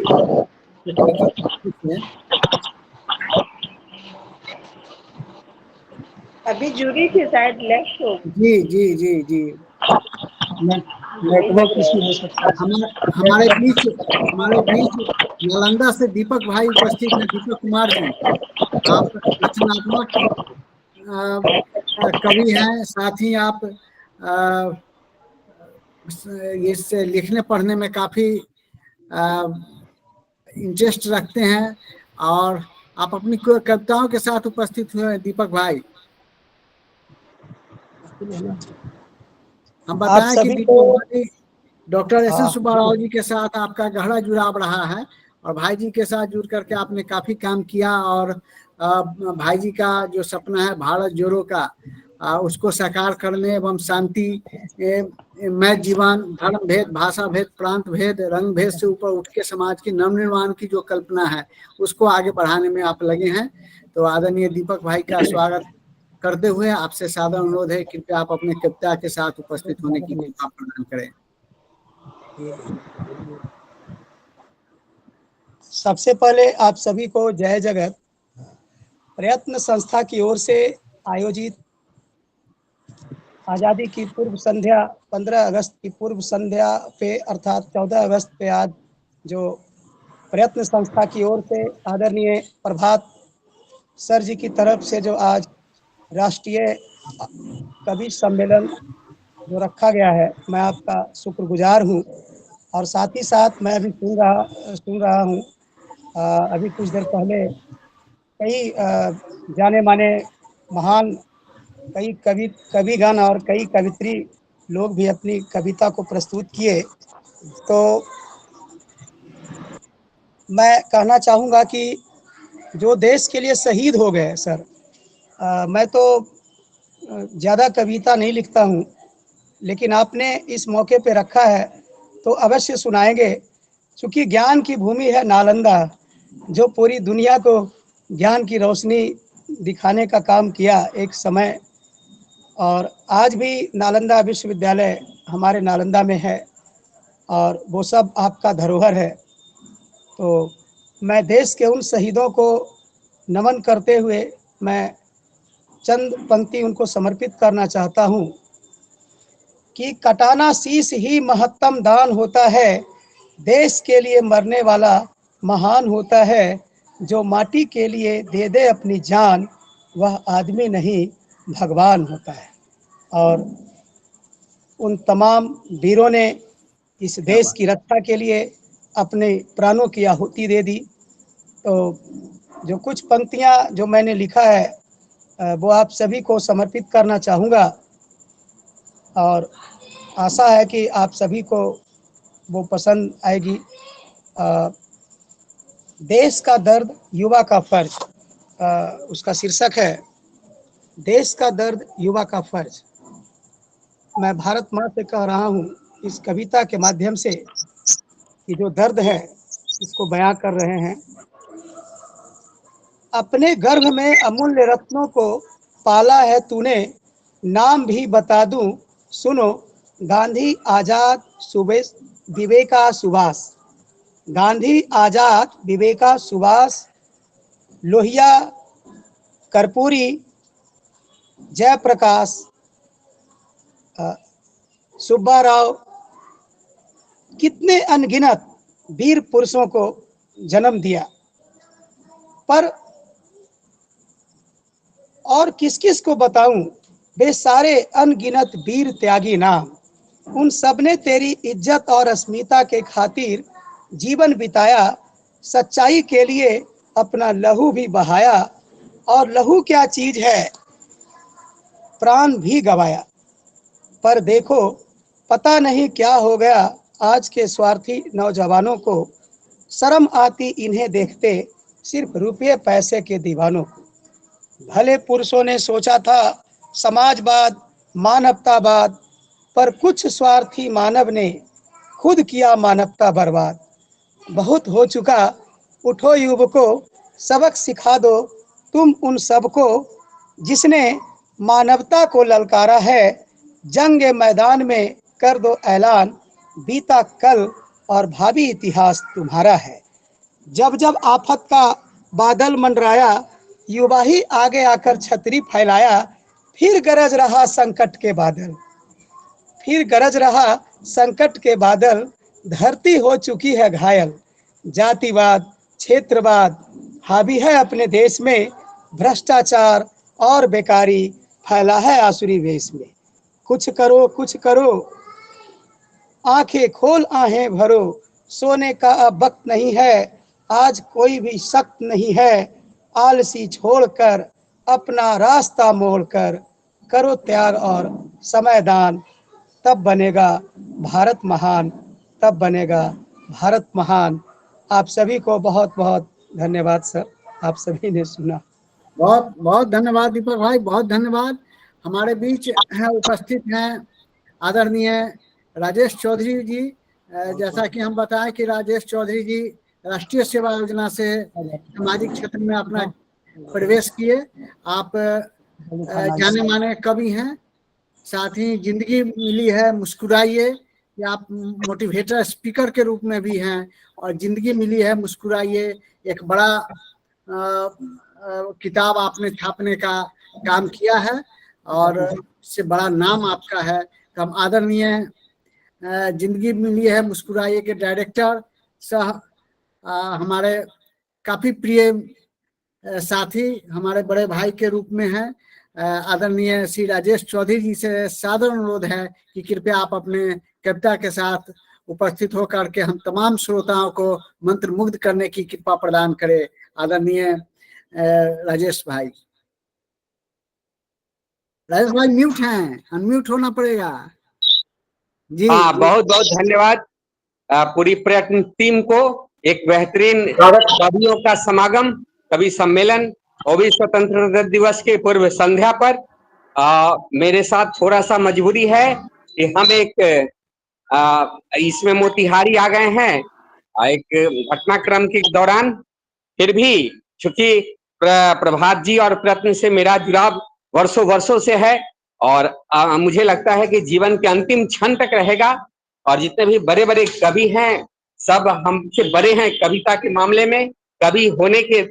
अभी जूरी थी शायद लेफ्ट हो। जी जी जी जी नेटवर्क इश्यू हो सकता है। हमारे बीच नालंदा से दीपक भाई उपस्थित हैं। दीपक कुमार जी, आप रचनात्मक कवि हैं, साथ ही आप इससे लिखने पढ़ने में काफी इंटरेस्ट रखते हैं और आप अपनी कविताओं के साथ उपस्थित हुए हैं। दीपक भाई, हम बताएं कि दीपक भाई डॉक्टर एस एन सुब्बाराव जी के साथ आपका गहरा जुड़ाव रहा है और भाई जी के साथ जुड़ करके आपने काफी काम किया और भाई जी का जो सपना है भारत जोड़ो का, उसको साकार करने एवं शांति में जीवन, धर्म भेद, भाषा भेद, प्रांत भेद, रंग भेद से ऊपर उठ के समाज की नवनिर्माण की जो कल्पना है उसको आगे बढ़ाने में आप लगे हैं। तो आदरणीय दीपक भाई का स्वागत करते हुए आपसे सादर अनुरोध है कृपया आप अपने कविता के साथ उपस्थित होने की कृपा प्रदान करें। सबसे पहले आप सभी को जय जगत। प्रयत्न संस्था की ओर से आयोजित आज़ादी की पूर्व संध्या 15 अगस्त की पूर्व संध्या पे अर्थात 14 अगस्त पे आज जो प्रयत्न संस्था की ओर से आदरणीय प्रभात सर जी की तरफ से जो आज राष्ट्रीय कवि सम्मेलन जो रखा गया है, मैं आपका शुक्रगुजार हूँ। और साथ ही साथ मैं अभी सुन रहा हूँ अभी कुछ देर पहले कई जाने माने महान कई कविगण और कई कवित्री लोग भी अपनी कविता को प्रस्तुत किए। तो मैं कहना चाहूँगा कि जो देश के लिए शहीद हो गए सर, मैं तो ज़्यादा कविता नहीं लिखता हूँ, लेकिन आपने इस मौके पे रखा है तो अवश्य सुनाएंगे। क्योंकि ज्ञान की भूमि है नालंदा, जो पूरी दुनिया को ज्ञान की रोशनी दिखाने का काम किया एक समय, और आज भी नालंदा विश्वविद्यालय हमारे नालंदा में है और वो सब आपका धरोहर है। तो मैं देश के उन शहीदों को नमन करते हुए मैं चंद पंक्ति उनको समर्पित करना चाहता हूँ कि कटाना शीश ही महत्तम दान होता है, देश के लिए मरने वाला महान होता है, जो माटी के लिए दे दे अपनी जान वह आदमी नहीं भगवान होता है। और उन तमाम वीरों ने इस देश की रक्षा के लिए अपने प्राणों की आहुति दे दी। तो जो कुछ पंक्तियां जो मैंने लिखा है वो आप सभी को समर्पित करना चाहूँगा और आशा है कि आप सभी को वो पसंद आएगी। देश का दर्द युवा का फर्ज, उसका शीर्षक है देश का दर्द युवा का फर्ज। मैं भारत माँ से कह रहा हूँ इस कविता के माध्यम से कि जो दर्द है इसको बयां कर रहे हैं। अपने गर्भ में अमूल्य रत्नों को पाला है तूने, नाम भी बता दूं सुनो, गांधी आजाद सुबेश विवेका सुभाष। गांधी आजाद विवेका सुभाष, लोहिया कर्पूरी जयप्रकाश सुब्बाराव, कितने अनगिनत वीर पुरुषों को जन्म दिया। पर और किस किस को बताऊं, वे सारे अनगिनत वीर त्यागी नाम। उन सब ने तेरी इज्जत और अस्मिता के खातिर जीवन बिताया, सच्चाई के लिए अपना लहू भी बहाया। और लहू क्या चीज है, प्राण भी गवाया। पर देखो पता नहीं क्या हो गया आज के स्वार्थी नौजवानों को, शर्म आती इन्हें देखते सिर्फ रुपये पैसे के दीवानों को। भले पुरुषों ने सोचा था समाजवाद मानवतावाद, पर कुछ स्वार्थी मानव ने खुद किया मानवता बर्बाद। बहुत हो चुका, उठो युवकों, सबक सिखा दो तुम उन सबको, जिसने मानवता को ललकारा है। जंग मैदान में कर दो ऐलान, बीता कल और भावी इतिहास तुम्हारा है। जब जब आफत का बादल मंडराया, युवा ही आगे आकर छतरी फैलाया। फिर गरज रहा संकट के बादल, फिर गरज रहा संकट के बादल। धरती हो चुकी है घायल, जातिवाद क्षेत्रवाद हावी है अपने देश में। भ्रष्टाचार और बेकारी फैला है आसुरी वेश में। कुछ करो आंखें खोल आहें भरो, सोने का अब वक्त नहीं है, आज कोई भी सख्त नहीं है। आलसी छोड़कर अपना रास्ता मोड़कर, करो त्याग और समय दान, तब बनेगा भारत महान, तब बनेगा भारत महान। आप सभी को बहुत बहुत धन्यवाद सर, आप सभी ने सुना। बहुत बहुत धन्यवाद दीपक भाई, बहुत धन्यवाद। हमारे बीच हैं उपस्थित हैं आदरणीय राजेश चौधरी जी। जैसा कि हम बताएं कि राजेश चौधरी जी राष्ट्रीय सेवा योजना से सामाजिक क्षेत्र में अपना प्रवेश किए। आप जाने माने कवि हैं, साथ ही जिंदगी मिली है मुस्कुराइए, कि आप मोटिवेटर स्पीकर के रूप में भी हैं, और जिंदगी मिली है मुस्कुराइए एक बड़ा किताब आपने छापने का काम किया है और इससे बड़ा नाम आपका है। हम आदरणीय जिंदगी मिली है मुस्कुराइए के डायरेक्टर सह हमारे काफी प्रिय साथी, हमारे बड़े भाई के रूप में हैं, आदरणीय श्री राजेश चौधरी जी से सादर अनुरोध है कि कृपया आप अपने कविता के साथ उपस्थित होकर के हम तमाम श्रोताओं को मंत्र मुग्ध करने की कृपा प्रदान करें। आदरणीय राजेश भाई म्यूट हैं, अनम्यूट होना पड़ेगा जी। हाँ, बहुत बहुत धन्यवाद पूरी प्रयत्न टीम को। एक बेहतरीन कवियों का समागम, कवि सम्मेलन, वो भी स्वतंत्रता दिवस के पूर्व संध्या पर। मेरे साथ थोड़ा सा मजबूरी है कि हम एक इसमें मोतिहारी आ गए हैं एक घटनाक्रम के दौरान। फिर भी चूंकि प्रभात जी और प्रयत्न से मेरा जुड़ाव वर्षों वर्षों से है और मुझे लगता है कि जीवन के अंतिम क्षण तक रहेगा। और जितने भी बड़े बड़े कवि हैं सब हमसे बड़े हैं कविता के मामले में। कवि होने के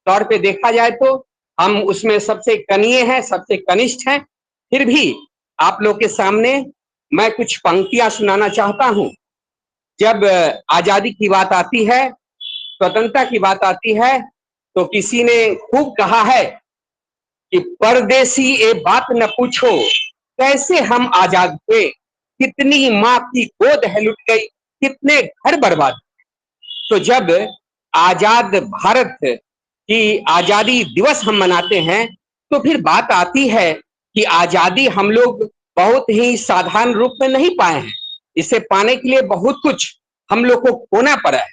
तौर पे देखा जाए तो हम उसमें सबसे कनीय हैं, सबसे कनिष्ठ हैं। फिर भी आप लोग के सामने मैं कुछ पंक्तियां सुनाना चाहता हूं। जब आजादी की बात आती है, स्वतंत्रता की बात आती है, तो किसी ने खूब कहा है कि परदेसी ये बात न पूछो कैसे हम आजाद हुए, कितनी माँ की गोद है लुट गई, कितने घर बर्बाद। तो जब आजाद भारत की आजादी दिवस हम मनाते हैं तो फिर बात आती है कि आजादी हम लोग बहुत ही साधारण रूप में नहीं पाए हैं, इसे पाने के लिए बहुत कुछ हम लोग को खोना पड़ा है।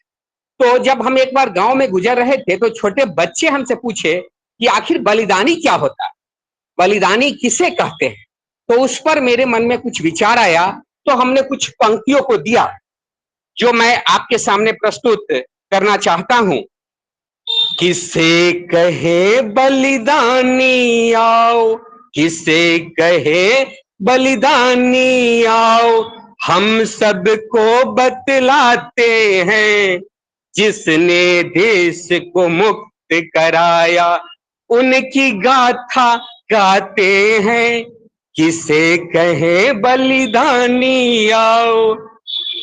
तो जब हम एक बार गांव में गुजर रहे थे तो छोटे बच्चे हमसे पूछे कि आखिर बलिदानी क्या होता है, बलिदानी किसे कहते हैं। तो उस पर मेरे मन में कुछ विचार आया, तो हमने कुछ पंक्तियों को दिया जो मैं आपके सामने प्रस्तुत करना चाहता हूं। किसे कहे बलिदानी आओ, किसे कहे बलिदानी आओ, हम सबको बतलाते हैं जिसने देश को मुक्त कराया, उनकी गाथा गाते हैं। किसे कहे बलिदानी आओ,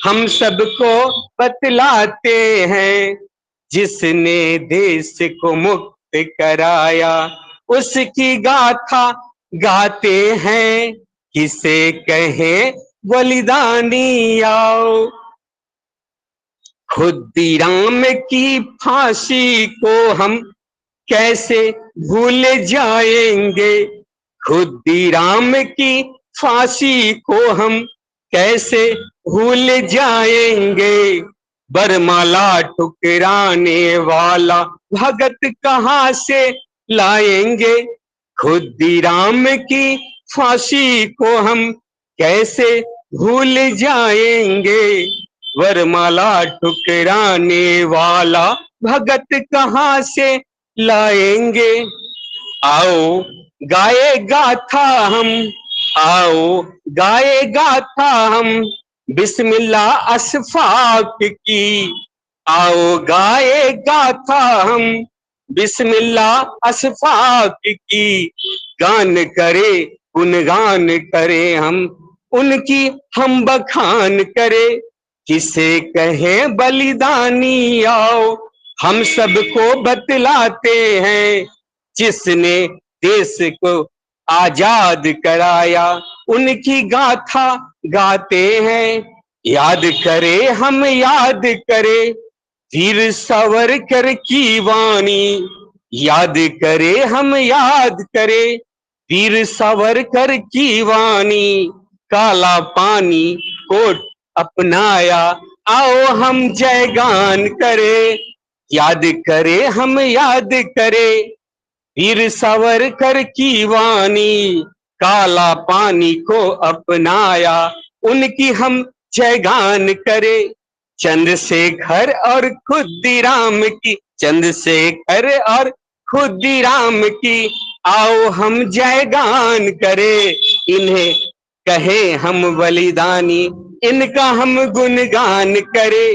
हम सबको बतलाते हैं जिसने देश को मुक्त कराया, उसकी गाथा गाते हैं। किसे कहे बलिदानी आओ। खुदीराम की फांसी को हम कैसे भूल जाएंगे, खुदीराम की फांसी को हम कैसे भूल जाएंगे। बरमाला ठुकराने वाला भगत कहाँ से लाएंगे, खुदीराम की फांसी को हम कैसे भूल जाएंगे। वरमाला ठुकराने वाला भगत कहाँ से लाएंगे। आओ गाए गाथा हम, आओ गाए गाथा हम बिस्मिल्लाह अशफाक की, आओ गाए गाथा हम बिस्मिल्लाह अशफाक की। गान करे गुणगान करे हम उनकी, हम बखान करे। किसे कहे बलिदानी आओ, हम सबको बतलाते हैं जिसने देश को आजाद कराया, उनकी गाथा गाते हैं। याद करे हम याद करे वीर सावरकर की वाणी, याद करे हम याद करे वीर सावरकर की वाणी। काला पानी कोट अपनाया, आओ हम जयगान करे। याद करे हम याद करे वीर सावरकर की वाणी, काला पानी को अपनाया, उनकी हम जयगान करे। चंद्रशेखर और खुदीराम की, चंद्रशेखर और खुदीराम की, आओ हम जयगान करे। इन्हें कहे हम बलिदानी, इनका हम गुणगान करे।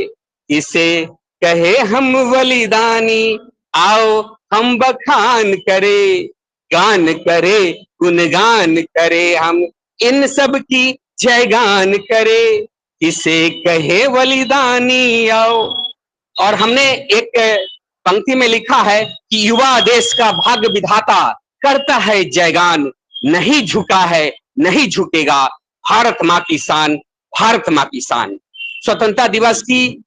इसे कहे हम बलिदानी, आओ हम बखान करे, गान करे, गुणगान करे, हम इन सब की जयगान करे, इसे कहे बलिदानी आओ। और हमने एक पंक्ति में लिखा है कि युवा देश का भाग्य विधाता करता है जयगान, नहीं झुका है, नहीं झुकेगा, भारत माँ की शान, भारत माँ की शान। स्वतंत्रता दिवस की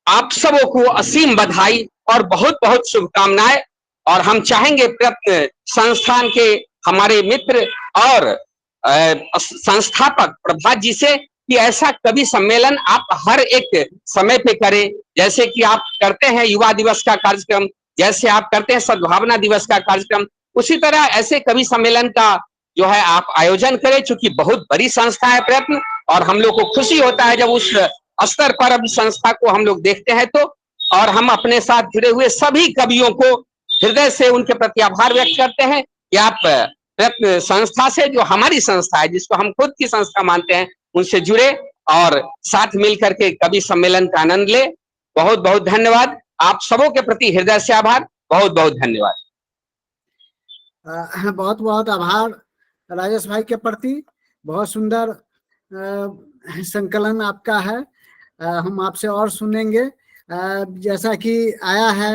आप सबों को असीम बधाई और बहुत बहुत शुभकामनाएं। और हम चाहेंगे प्रयत्न संस्थान के हमारे मित्र और संस्थापक प्रभात जी से कि ऐसा कवि सम्मेलन आप हर एक समय पे करें, जैसे कि आप करते हैं युवा दिवस का कार्यक्रम, जैसे आप करते हैं सद्भावना दिवस का कार्यक्रम, उसी तरह ऐसे कवि सम्मेलन का जो है आप आयोजन करें। चूंकि बहुत बड़ी संस्था है प्रयत्न, और हम लोग को खुशी होता है जब उस स्तर पर अब संस्था को हम लोग देखते हैं तो। और हम अपने साथ जुड़े हुए सभी कवियों को हृदय से उनके प्रति आभार व्यक्त करते हैं कि आप प्रयत्न संस्था से, जो हमारी संस्था है, जिसको हम खुद की संस्था मानते हैं, उनसे जुड़े और साथ मिलकर के कवि सम्मेलन का आनंद ले। बहुत बहुत धन्यवाद। आप सबों के प्रति हृदय से आभार, बहुत बहुत धन्यवाद। बहुत बहुत आभार राजेश भाई के प्रति। बहुत सुंदर संकलन आपका है। हम आपसे और सुनेंगे। जैसा कि आया है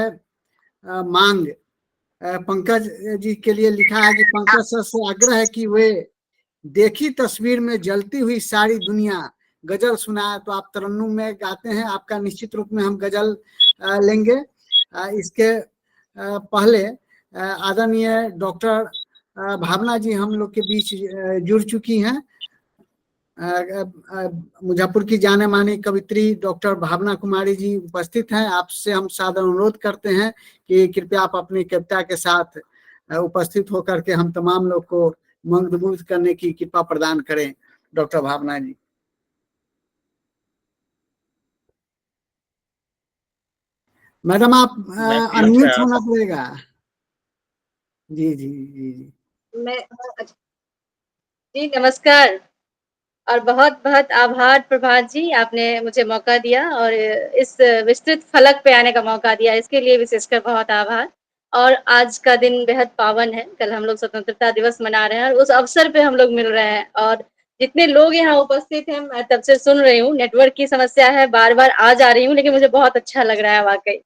मांग, पंकज जी के लिए लिखा है कि पंकज सर से आग्रह है कि वे देखी तस्वीर में जलती हुई सारी दुनिया गजल सुनाए। तो आप तरन्नुम में गाते हैं, आपका निश्चित रूप में हम गजल लेंगे। इसके पहले आदरणीय डॉक्टर भावना जी हम लोग के बीच जुड़ चुकी हैं। मुजफ्फरपुर की जाने मानी कवित्री डॉक्टर भावना कुमारी जी उपस्थित हैं। आपसे हम सादर अनुरोध करते हैं कि कृपया आप अपनी कविता के साथ उपस्थित होकर के हम तमाम लोग को मंत्रमुग्ध करने की कृपा प्रदान करें। डॉक्टर भावना जी। मैडम आप अनम्यूट होना पड़ेगा। जी जी जी जी। जी नमस्कार और बहुत बहुत आभार प्रभात जी, आपने मुझे मौका दिया और इस विस्तृत फलक पे आने का मौका दिया, इसके लिए विशेषकर बहुत आभार। और आज का दिन बेहद पावन है, कल हम लोग स्वतंत्रता दिवस मना रहे हैं और उस अवसर पे हम लोग मिल रहे हैं। और जितने लोग यहाँ उपस्थित हैं, मैं तब से सुन रही हूँ, नेटवर्क की समस्या है, बार बार आ जा रही हूँ, लेकिन मुझे बहुत अच्छा लग रहा है वाकई।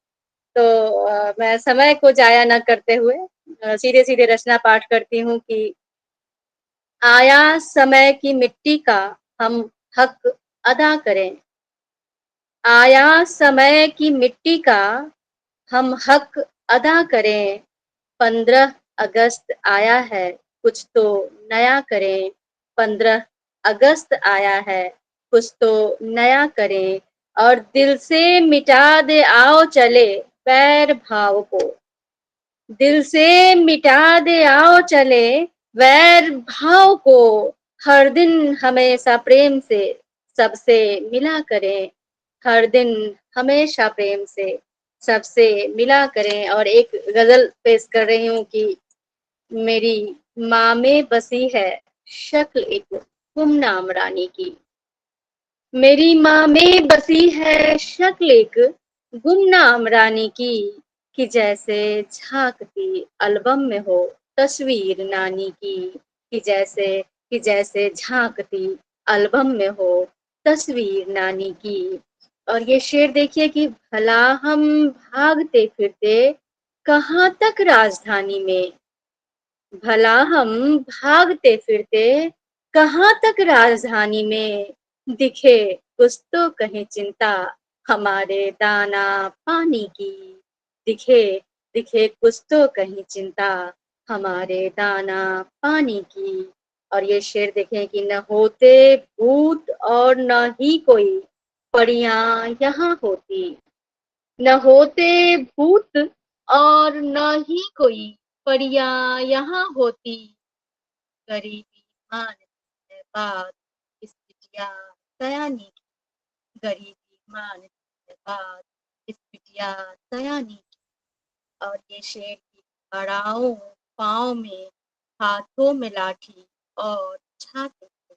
तो मैं समय को जाया न करते हुए सीधे सीधे रचना पाठ करती हूँ कि आया समय की मिट्टी का हम हक अदा करें। आया समय की मिट्टी का हम हक अदा करें। 15 अगस्त आया है, कुछ तो नया करें। 15 अगस्त आया है, कुछ तो नया करें। और दिल से मिटा दे आओ चले वैर भाव को। दिल से मिटा दे आओ चले वैर भाव को। हर दिन हमेशा प्रेम से सबसे मिला करें। हर दिन हमेशा प्रेम से सबसे मिला करें। और एक गजल पेश कर रही हूँ कि मेरी माँ में बसी है शक्ल एक गुमनाम रानी की। मेरी माँ में बसी है शक्ल एक गुमनाम रानी की, कि जैसे झांकती एल्बम में हो तस्वीर नानी की। कि जैसे झांकती एल्बम में हो तस्वीर नानी की। और ये शेर देखिए कि भला हम भागते फिरते कहाँ तक राजधानी में। भला हम भागते फिरते कहाँ तक राजधानी में। दिखे कुछ तो कहीं चिंता हमारे दाना पानी की। दिखे कुछ तो कहीं चिंता हमारे दाना पानी की। और ये शेर देखें कि न होते भूत और न ही कोई परियां यहाँ होती। न होते भूत और न ही कोई परियां यहाँ होती। गरीबी मानती है बात इस बिटिया सयानी की। गरीबी मानती है बात इस बिटिया सयानी की। और ये शेर की खड़ाऊं पाँव में हाथों में लाठी और छाते थे।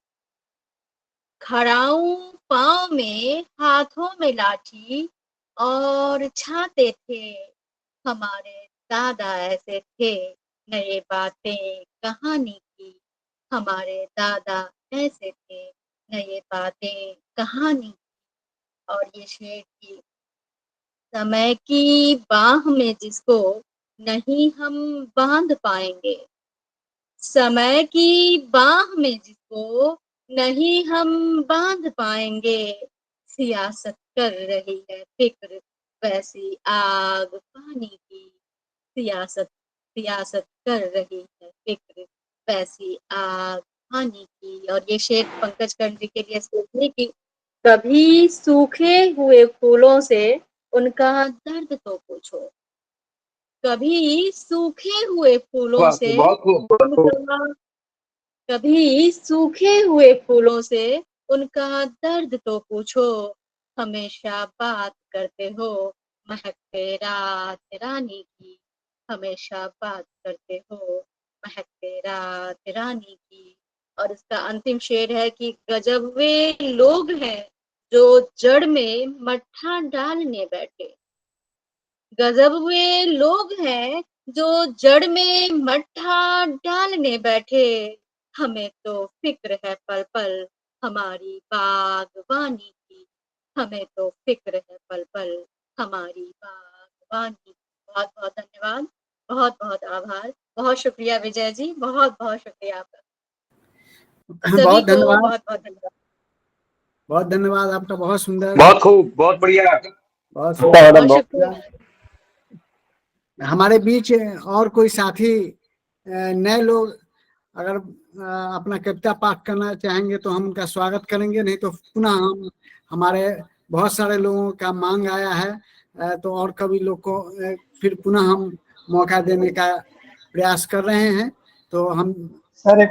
खड़ाऊं पाँव में हाथों में लाठी और छाते थे। हमारे दादा ऐसे थे, न ये बातें कहानी की। हमारे दादा ऐसे थे, न ये बातें कहानी की। और ये शेर की, समय की बाह में जिसको नहीं हम बांध पाएंगे, समय की बाह में जिसको नहीं हम बांध पाएंगे, सियासत कर रही है फिक्र वैसी आग पानी की। सियासत सियासत कर रही है फिक्र वैसी आग पानी की। और ये शेर पंकज कंठ के लिए सोचने की, कभी सूखे हुए फूलों से उनका दर्द तो पूछो, कभी सूखे हुए फूलों वाह, से बहुत खूब, बहुत खूब। उनका, कभी सूखे हुए फूलों से उनका दर्द तो पूछो। हमेशा बात करते हो महकते रात रानी की। हमेशा बात करते हो महकते रात रानी की। और इसका अंतिम शेर है कि गजब वे लोग हैं जो जड़ में मट्ठा डालने बैठे। गजब वे लोग हैं जो जड़ में मट्ठा डालने बैठे। हमें तो फिक्र है पल पल हमारी बागवानी की। हमें तो फिक्र है पल पल हमारी बागवानी की। बहुत बहुत धन्यवाद, बहुत बहुत आभार, बहुत शुक्रिया विजय जी, बहुत बहुत शुक्रिया आपका। सभी बहुत को धन्यवाद, बहुत बहुत धन्यवाद। बहुत धन्यवाद आपका, बहुत सुंदर, बहुत खूब, बहुत बढ़िया। बहुत अच्छा मैडम, बहुत बहुत शुक्रिया। हमारे बीच और कोई साथी नए लोग अगर अपना कविता पाठ करना चाहेंगे तो हम उनका स्वागत करेंगे, नहीं तो पुनः हम, हमारे बहुत सारे लोगों का मांग आया है तो और कभी लोग को फिर पुनः हम मौका देने का प्रयास कर रहे हैं। तो हम सर एक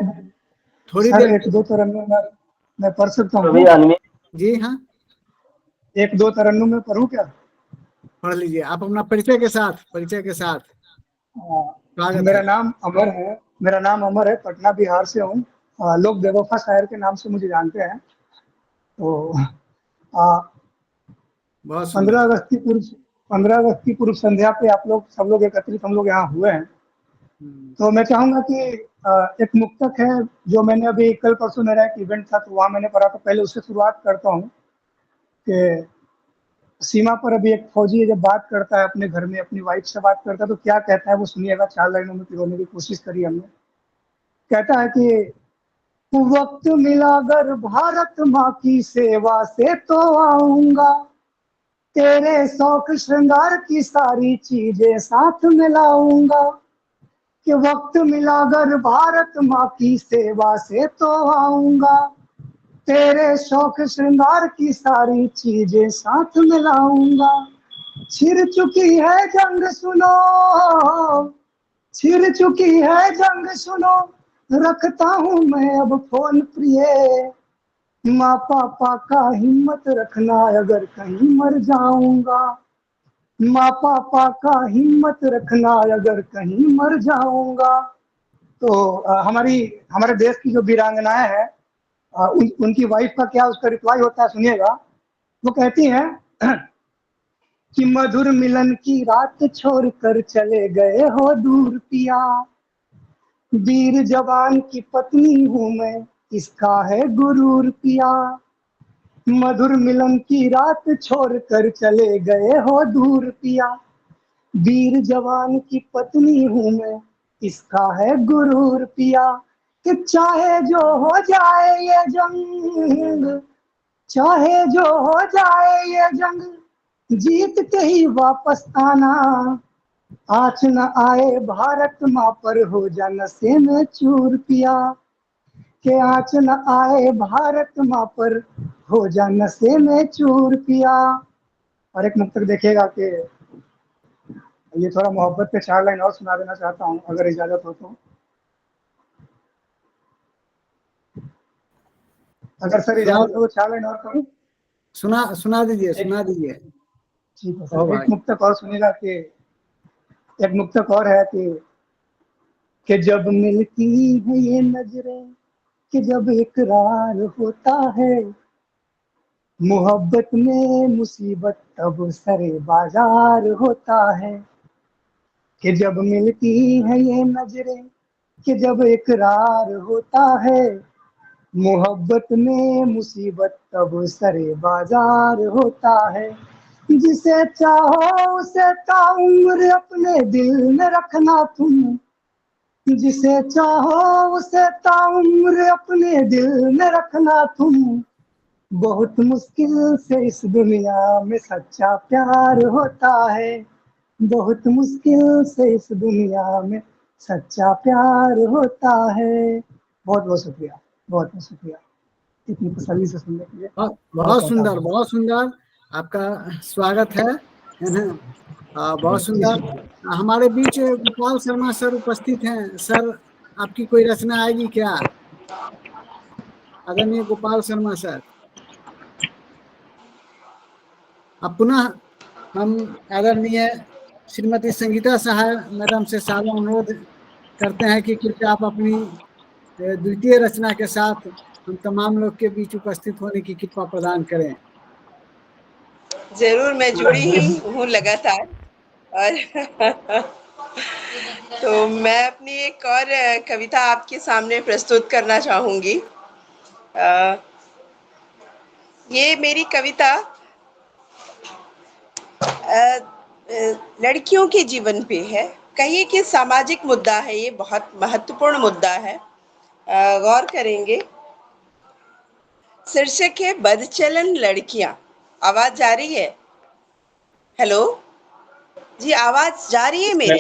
थोड़ी सर देर एक दो तरन्नुम मैं पढ़ सकता हूँ सभी क्या? अनिमेष जी हाँ, एक दो तरन्नुम में पढ़ूं क्या? पढ़ लीजिए आप अपना परिचय के साथ, परिचय के साथ। स्वागत मेरा है। नाम अमर है, मेरा नाम अमर है, पटना बिहार से हूँ। लोग बेवफा शायर के नाम से मुझे जानते हैं। तो आ, बहुत सुंदर। 15 अगस्त की पूर्व संध्या पे आप लोग सब लोग एकत्रित हम लोग यहाँ हुए हैं। तो मैं चाहूंगा कि एक मुक्तक है जो मैंने अभी कल परसों मेरा एक इवेंट था तो वहाँ मैंने पढ़ा, तो पहले उससे शुरुआत करता हूँ कि सीमा पर अभी एक फौजी जब बात करता है अपने घर में अपनी वाइफ से बात करता है तो क्या कहता है वो सुनिएगा, 4 लाइनों में पिरोने की कोशिश करी हमने। कहता है कि वक्त मिला अगर भारत माँ की सेवा से तो आऊंगा, तेरे शौक श्रृंगार की सारी चीजें साथ मिलाऊंगा। कि वक्त मिला अगर भारत माँ की सेवा से तो आऊंगा, तेरे शौक श्रृंगार की सारी चीजें साथ मिलाऊंगा। छिड़ चुकी है जंग सुनो, छिड़ चुकी है जंग सुनो, रखता हूँ मैं अब फोन प्रिय। माँ पापा का हिम्मत रखना अगर कहीं मर जाऊंगा, माँ पापा का हिम्मत रखना अगर कहीं मर जाऊंगा। तो हमारे देश की जो वीरांगनाएं हैं, उनकी वाइफ का क्या उसका रिप्लाई होता है सुनिएगा। वो कहती हैं कि मधुर मिलन की रात छोड़ कर चले गए हो दूर पिया, वीर जवान की पत्नी हूँ मैं, इसका है गुरूर पिया। मधुर मिलन की रात छोड़ कर चले गए हो दूर पिया, वीर जवान की पत्नी हूँ मैं, इसका है गुरूर पिया। कि चाहे जो हो जाए ये जंग, चाहे जो हो जाए ये जंग, जीत के ही वापस आना। आँच न आए भारत माँ पर हो जा नशे में चूर पिया, के आँच न आए भारत माँ पर हो जा नशे में चूर पिया। और एक मुक्तक देखिएगा कि ये थोड़ा मोहब्बत पे 4 लाइन और सुना देना चाहता हूँ अगर इजाजत हो तो। अगर सर इजाजत हो तो 4 लाइन और करूँ? सुना दीजिए, एक, सुना दीजिए। ठीक है ओ सर, एक भाई, मुक्तक और सुनेगा कि एक मुक्तक और है कि जब मिलती है ये नजरें, कि जब इकरार होता है, मोहब्बत में मुसीबत तब सरे बाजार होता है। कि जब मिलती है ये नजरें, कि जब इकरार होता है, मोहब्बत में मुसीबत तब सरे बाजार होता है। जिसे चाहो उसे ताउम्र अपने दिल में रखना तुम, जिसे चाहो उसे ताउम्र अपने दिल में रखना तुम। बहुत मुश्किल से इस दुनिया में सच्चा प्यार होता है, बहुत मुश्किल से इस दुनिया में सच्चा प्यार होता है। बहुत बहुत शुक्रिया, बहुत बहुत शुक्रिया इतनी तसल्ली से सुनने के लिए। बहुत सुंदर, बहुत सुंदर, आपका स्वागत है ना। बहुत सुंदर। हमारे बीच गोपाल शर्मा सर उपस्थित हैं। सर, आपकी कोई रचना आएगी क्या? आदरणीय गोपाल शर्मा सर, अब पुनः हम आदरणीय श्रीमती संगीता सहाय मैडम से सादर अनुरोध करते हैं कि कृपया आप अपनी द्वितीय रचना के साथ हम तमाम लोग के बीच उपस्थित होने की कृपा प्रदान करें। जरूर, मैं जुड़ी ही हूँ लगातार। और तो मैं अपनी एक और कविता आपके सामने प्रस्तुत करना चाहूंगी। ये मेरी कविता लड़कियों के जीवन पे है। कहिए कि सामाजिक मुद्दा है, ये बहुत महत्वपूर्ण मुद्दा है, गौर करेंगे। शीर्षक है बदचलन लड़कियां। आवाज जा रही है? हेलो जी, आवाज जा रही है मेरी?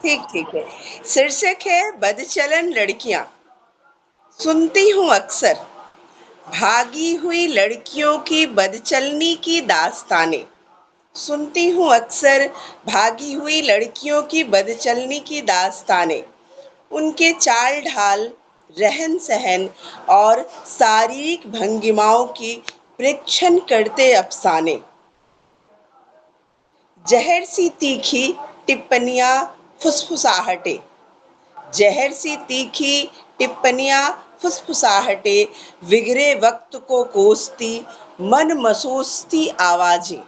ठीक ठीक है। शीर्षक है बदचलन लड़कियां। सुनती हूँ अक्सर भागी हुई लड़कियों की बदचलनी की दास्तानें। सुनती हूँ अक्सर भागी हुई लड़कियों की बदचलनी की दास्तानें। उनके चाल ढाल, रहन सहन और शारीरिक भंगिमाओं की परीक्षण करते अफसाने। जहर सी तीखी टिप्पणियां, फुसफुसाहटे। जहर सी तीखी टिप्पणियां, फुसफुसाहटे। बिगड़े वक्त को कोसती मन मसोसती आवाजें।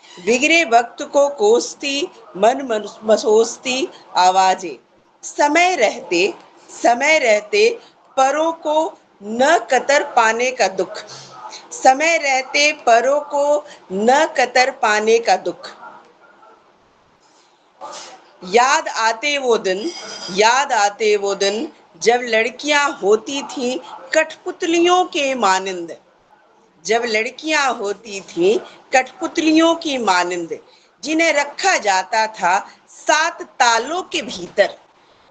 बिगड़े वक्त को कोसती मन मसोसती आवाजें। समय रहते परों को न कतर पाने का दुख। समय रहते परों को न कतर पाने का दुख। याद आते वो दिन जब लड़कियां होती थीं कठपुतलियों के मानिंद। जब लड़कियां होती थीं कठपुतलियों की मानिंद, जिन्हें रखा जाता था 7 तालों के भीतर।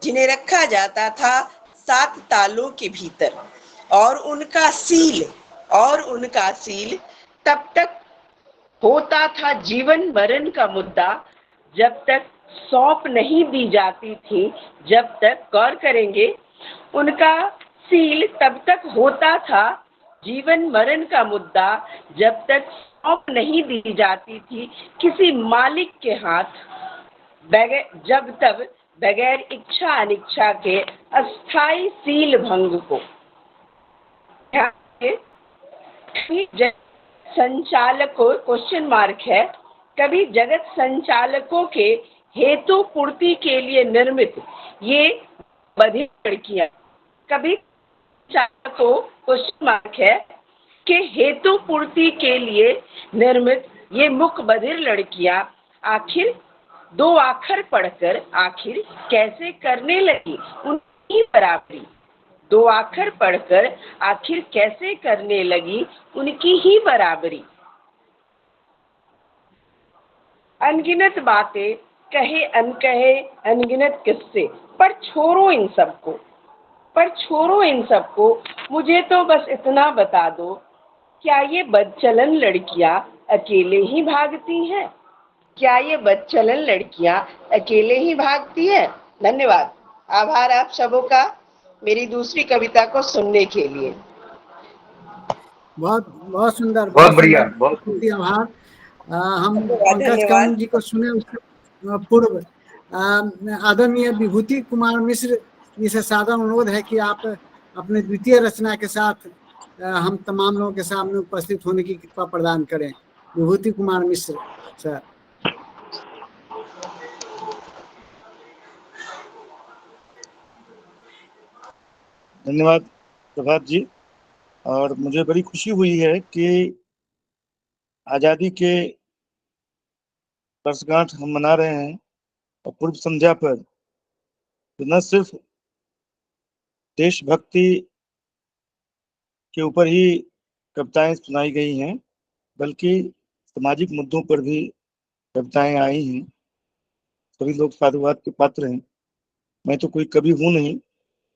जिन्हें रखा जाता था 7 तालों के भीतर। और उनका सील तब तक होता था जीवन मरण का मुद्दा, जब तक सौंप नहीं दी जाती थी। जब तक, गौर करेंगे, उनका सील तब तक होता था जीवन मरण का मुद्दा, जब तक सौंप नहीं दी जाती थी किसी मालिक के हाथ। जब तक बगैर इच्छा अनिच्छा के अस्थाई सील भंग को। संचालकों, क्वेश्चन मार्क है, कभी जगत संचालकों के हेतु पूर्ति के लिए निर्मित ये बधिर लड़कियां। कभी संचालकों, क्वेश्चन मार्क है, के हेतु पूर्ति के लिए निर्मित ये मुख बधिर लड़कियां आखिर 2 आखर पढ़कर आखिर कैसे करने लगी उनकी बराबरी। 2 आखर पढ़कर आखिर कैसे करने लगी उनकी ही बराबरी। अनगिनत बातें कहे अनकहे, अनगिनत किस्से, पर छोड़ो इन सबको। मुझे तो बस इतना बता दो, क्या ये बदचलन लड़कियां अकेले ही भागती हैं? क्या ये बदचलन लड़कियां अकेले ही भागती हैं? धन्यवाद, आभार आप सबों का मेरी दूसरी कविता को सुनने के लिए। बहुत बहुत सुंदर, बहुत बढ़िया, बहुत आभार। हम पंकज कौन जी को सुने उसके पूर्व आदरणीय विभूति कुमार मिश्र जी से सादर अनुरोध है कि आप अपने द्वितीय रचना के साथ हम तमाम लोगों के सामने उपस्थित होने की कृपा प्रदान करें। विभूति कुमार मिश्र सर। धन्यवाद प्रभात जी। और मुझे बड़ी खुशी हुई है कि आजादी के वर्षगांठ हम मना रहे हैं और पूर्व संध्या पर न सिर्फ देशभक्ति के ऊपर ही कविताएं सुनाई गई हैं, बल्कि सामाजिक मुद्दों पर भी कविताएं आई हैं। सभी लोग साधुवाद के पात्र हैं। मैं तो कोई कवि हूं नहीं,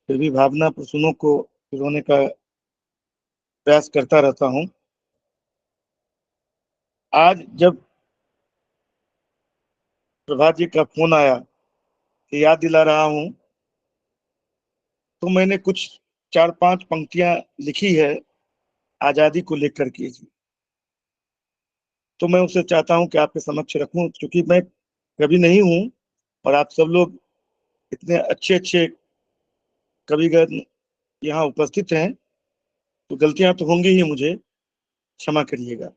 फिर भी भावना प्रसूनों को पिरोने का प्रयास करता रहता हूं। आज जब प्रभात जी का फोन आया कि याद दिला रहा हूं, तो मैंने कुछ 4-5 पंक्तियां लिखी है आजादी को लेकर के जी। तो मैं उसे चाहता हूं कि आपके समक्ष रखूं, क्योंकि मैं कवि नहीं हूं और आप सब लोग इतने अच्छे अच्छे कविगण यहाँ उपस्थित हैं, तो गलतियां तो होंगी ही, मुझे क्षमा करिएगा,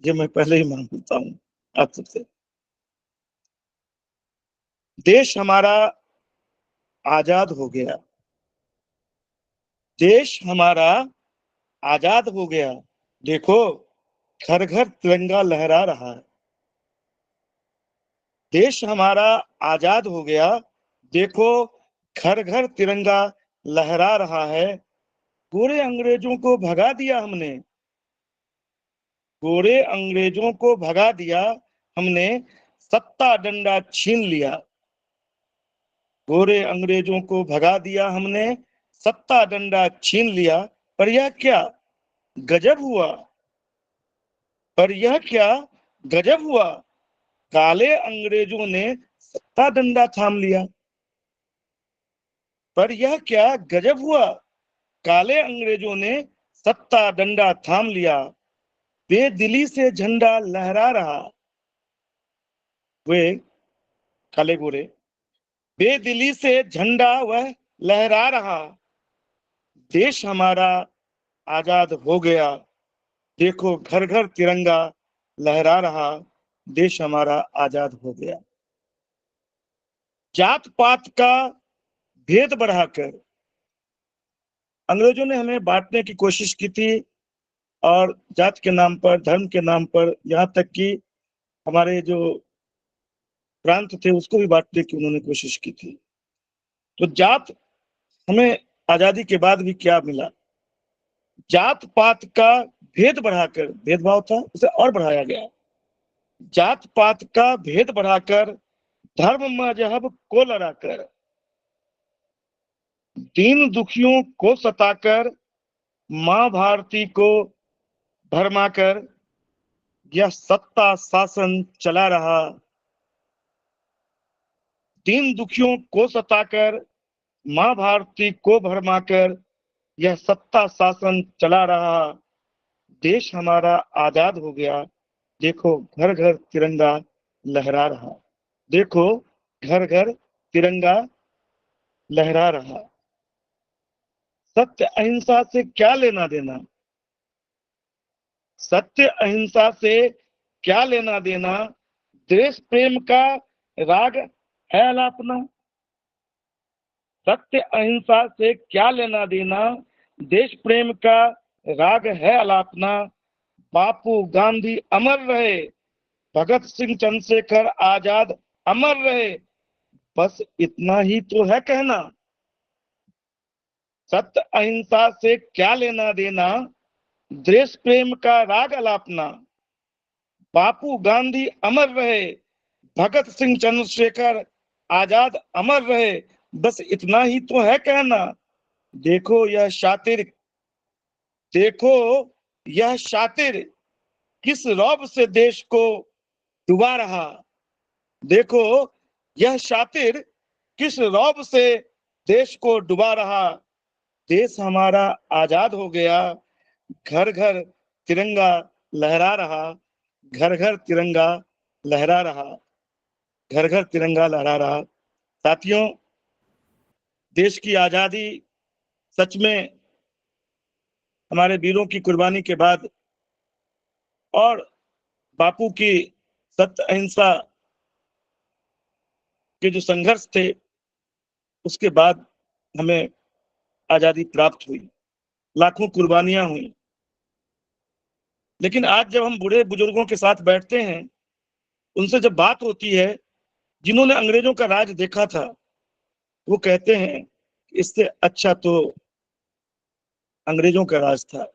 ये मैं पहले ही मांगता हूं आप सबसे। देश हमारा आजाद हो गया, देश हमारा आजाद हो गया, देखो घर घर तिरंगा लहरा रहा है। देश हमारा आजाद हो गया, देखो घर घर तिरंगा लहरा रहा है। गोरे अंग्रेजों को भगा दिया हमने, गोरे अंग्रेजों को भगा दिया हमने, सत्ता डंडा छीन लिया। गोरे अंग्रेजों को भगा दिया हमने, सत्ता डंडा छीन लिया। पर यह क्या गजब हुआ, पर यह क्या गजब हुआ, काले अंग्रेजों ने सत्ता डंडा थाम लिया। पर यह क्या गजब हुआ, काले अंग्रेजों ने सत्ता डंडा थाम लिया। बेदिली से झंडा लहरा रहा, वे काले गोरे, बेदिली से झंडा वह लहरा रहा। देश हमारा आजाद हो गया, देखो घर घर तिरंगा लहरा रहा। देश हमारा आजाद हो गया। जात पात का भेद बढ़ाकर अंग्रेजों ने हमें बांटने की कोशिश की थी, और जात के नाम पर, धर्म के नाम पर, यहाँ तक कि हमारे जो प्रांत थे उसको भी बांटने की उन्होंने कोशिश की थी। तो जात हमें आजादी के बाद भी क्या मिला, जात पात का भेद बढ़ाकर, भेदभाव था उसे और बढ़ाया गया, जात पात का भेद बढ़ाकर, धर्म मजहब को लड़ाकर, दीन दुखियों को सताकर, मां भारती को भरमाकर, यह सत्ता शासन चला रहा। दीन दुखियों को सताकर, मां भारती को भरमाकर, यह सत्ता शासन चला रहा। देश हमारा आजाद हो गया, देखो घर घर तिरंगा लहरा रहा। देखो घर घर तिरंगा लहरा रहा। सत्य अहिंसा से क्या लेना देना, सत्य अहिंसा से क्या लेना देना, देश प्रेम का राग है अलापना। सत्य अहिंसा से क्या लेना देना, देश प्रेम का राग है अलापना। बापू गांधी अमर रहे, भगत सिंह चंद्रशेखर आजाद अमर रहे, बस इतना ही तो है कहना। सत्य अहिंसा से क्या लेना देना, देश प्रेम का राग अलापना। बापू गांधी अमर रहे, भगत सिंह चंद्रशेखर आजाद अमर रहे, बस इतना ही तो है कहना। देखो यह शातिर, देखो यह शातिर किस रौब से देश को डुबा रहा। देखो यह शातिर किस रौब से देश को डुबा रहा। देश हमारा आजाद हो गया, घर घर तिरंगा लहरा रहा, घर घर तिरंगा लहरा रहा, घर घर तिरंगा लहरा रहा। साथियों, देश की आजादी सच में हमारे वीरों की कुर्बानी के बाद और बापू की सत्य अहिंसा के जो संघर्ष थे उसके बाद हमें आजादी प्राप्त हुई, लाखों कुर्बानियां हुई। लेकिन आज जब हम बूढ़े बुजुर्गों के साथ बैठते हैं, उनसे जब बात होती है, जिन्होंने अंग्रेजों का राज देखा था, वो कहते हैं इससे अच्छा तो अंग्रेजों का राज था।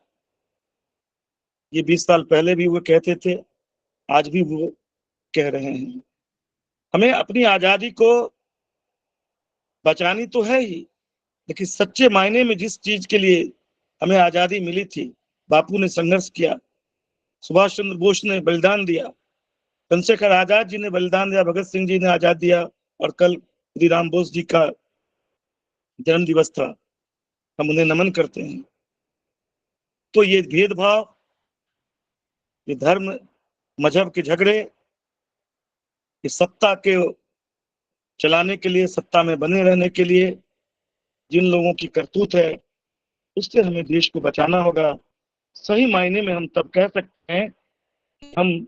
ये 20 साल पहले भी वो कहते थे, आज भी वो कह रहे हैं। हमें अपनी आजादी को बचानी तो है ही, लेकिन सच्चे मायने में जिस चीज के लिए हमें आजादी मिली थी, बापू ने संघर्ष किया, सुभाष चंद्र बोस ने बलिदान दिया, चंद्रशेखर आजाद जी ने बलिदान दिया, भगत सिंह जी ने आजाद दिया, और कल खुदीराम बोस जी का जन्म दिवस था, हम उन्हें नमन करते हैं। तो ये भेदभाव, ये धर्म मजहब के झगड़े, ये सत्ता के चलाने के लिए, सत्ता में बने रहने के लिए जिन लोगों की करतूत है, उससे हमें देश को बचाना होगा। सही मायने में हम तब कह सकते हैं कि हम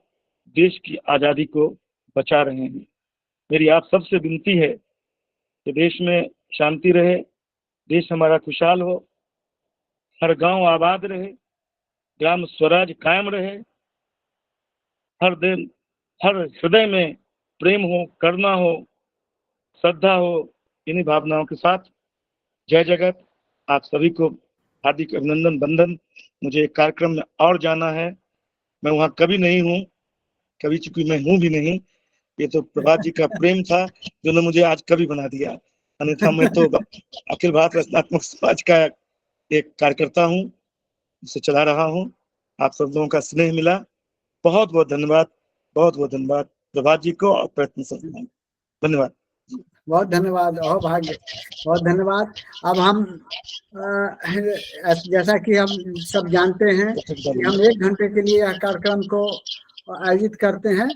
देश की आजादी को बचा रहे हैं। मेरी आप सबसे विनती है कि देश में शांति रहे, देश हमारा खुशहाल हो, हर गांव आबाद रहे, ग्राम स्वराज कायम रहे, हर दिन हर हृदय में प्रेम हो, करुणा हो, श्रद्धा हो। इन्हीं भावनाओं के साथ जय जगत। आप सभी को हार्दिक अभिनंदन, बंदन। मुझे एक कार्यक्रम में और जाना है, मैं वहां कभी नहीं हूँ, कभी चूंकि मैं हूँ भी नहीं। ये तो प्रभात जी का प्रेम था जो मुझे आज कवि बना दिया, अन्यथा मैं तो अखिल भारत रचनात्मक समाज का एक कार्यकर्ता हूँ, उसे चला रहा हूँ। आप सब लोगों का स्नेह मिला, बहुत बहुत धन्यवाद, बहुत बहुत धन्यवाद प्रभात जी को और प्रयत्न संस्थान। धन्यवाद, बहुत धन्यवाद, अहो भाग्य, बहुत धन्यवाद। अब हम जैसा कि हम सब जानते हैं कि हम 1 घंटे के लिए यह कार्यक्रम को आयोजित करते हैं,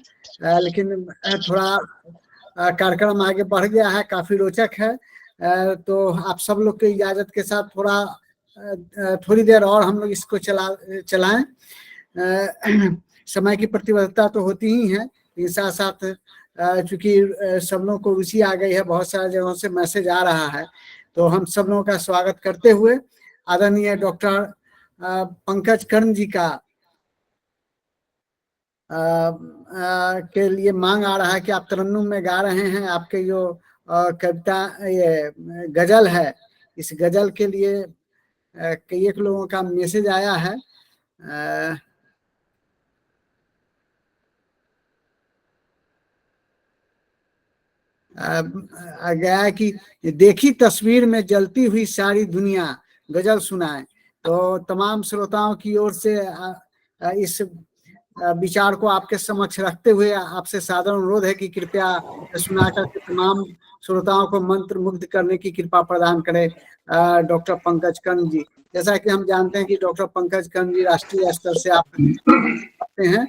लेकिन थोड़ा कार्यक्रम आगे बढ़ गया है, काफी रोचक है। तो आप सब लोग की इजाजत के साथ थोड़ी देर और हम लोग इसको चलाएं। समय की प्रतिबद्धता तो होती ही है, लेकिन साथ साथ चूंकि सब लोगों को रुचि आ गई है, बहुत सारे जगहों से मैसेज आ रहा है, तो हम सब लोगों का स्वागत करते हुए आदरणीय डॉक्टर पंकज कर्ण जी का के लिए मांग आ रहा है कि आप तरन्नुम में गा रहे हैं। आपके जो कविता, ये गजल है, इस गजल के लिए कई एक लोगों का मैसेज आया है। गया कि देखी तस्वीर में जलती हुई सारी दुनिया, गजल सुनाए। तो तमाम श्रोताओं की ओर से इस विचार को आपके समक्ष रखते हुए आपसे सादर अनुरोध है कि कृपया सुनाकर के तमाम श्रोताओं को मंत्र मुग्ध करने की कृपा प्रदान करें डॉक्टर पंकज कर्ण जी। जैसा कि हम जानते हैं कि डॉक्टर पंकज कर्ण जी राष्ट्रीय स्तर से आप आते हैं,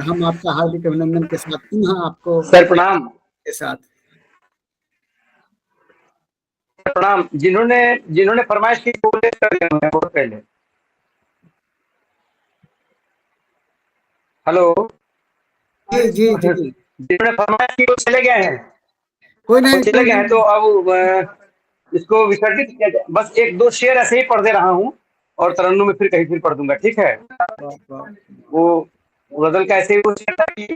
हम आपका हार्दिक अभिनंदन के साथ पुनः आपको सर प्रणाम के साथ प्रणाम। जिन्होंने फरमाइश की बोले बहुत पहले। हेलो जी जी जी, जिन्होंने फरमाइश की वो चले गए हैं, कोई नहीं चले गए हैं, तो अब इसको विसर्जित किया जाए। बस 1-2 शेर ऐसे ही पढ़ दे रहा हूँ और तरन्नुम में फिर पढ़ दूंगा, ठीक है? वो गजल का ऐसे ही वो शेर था कि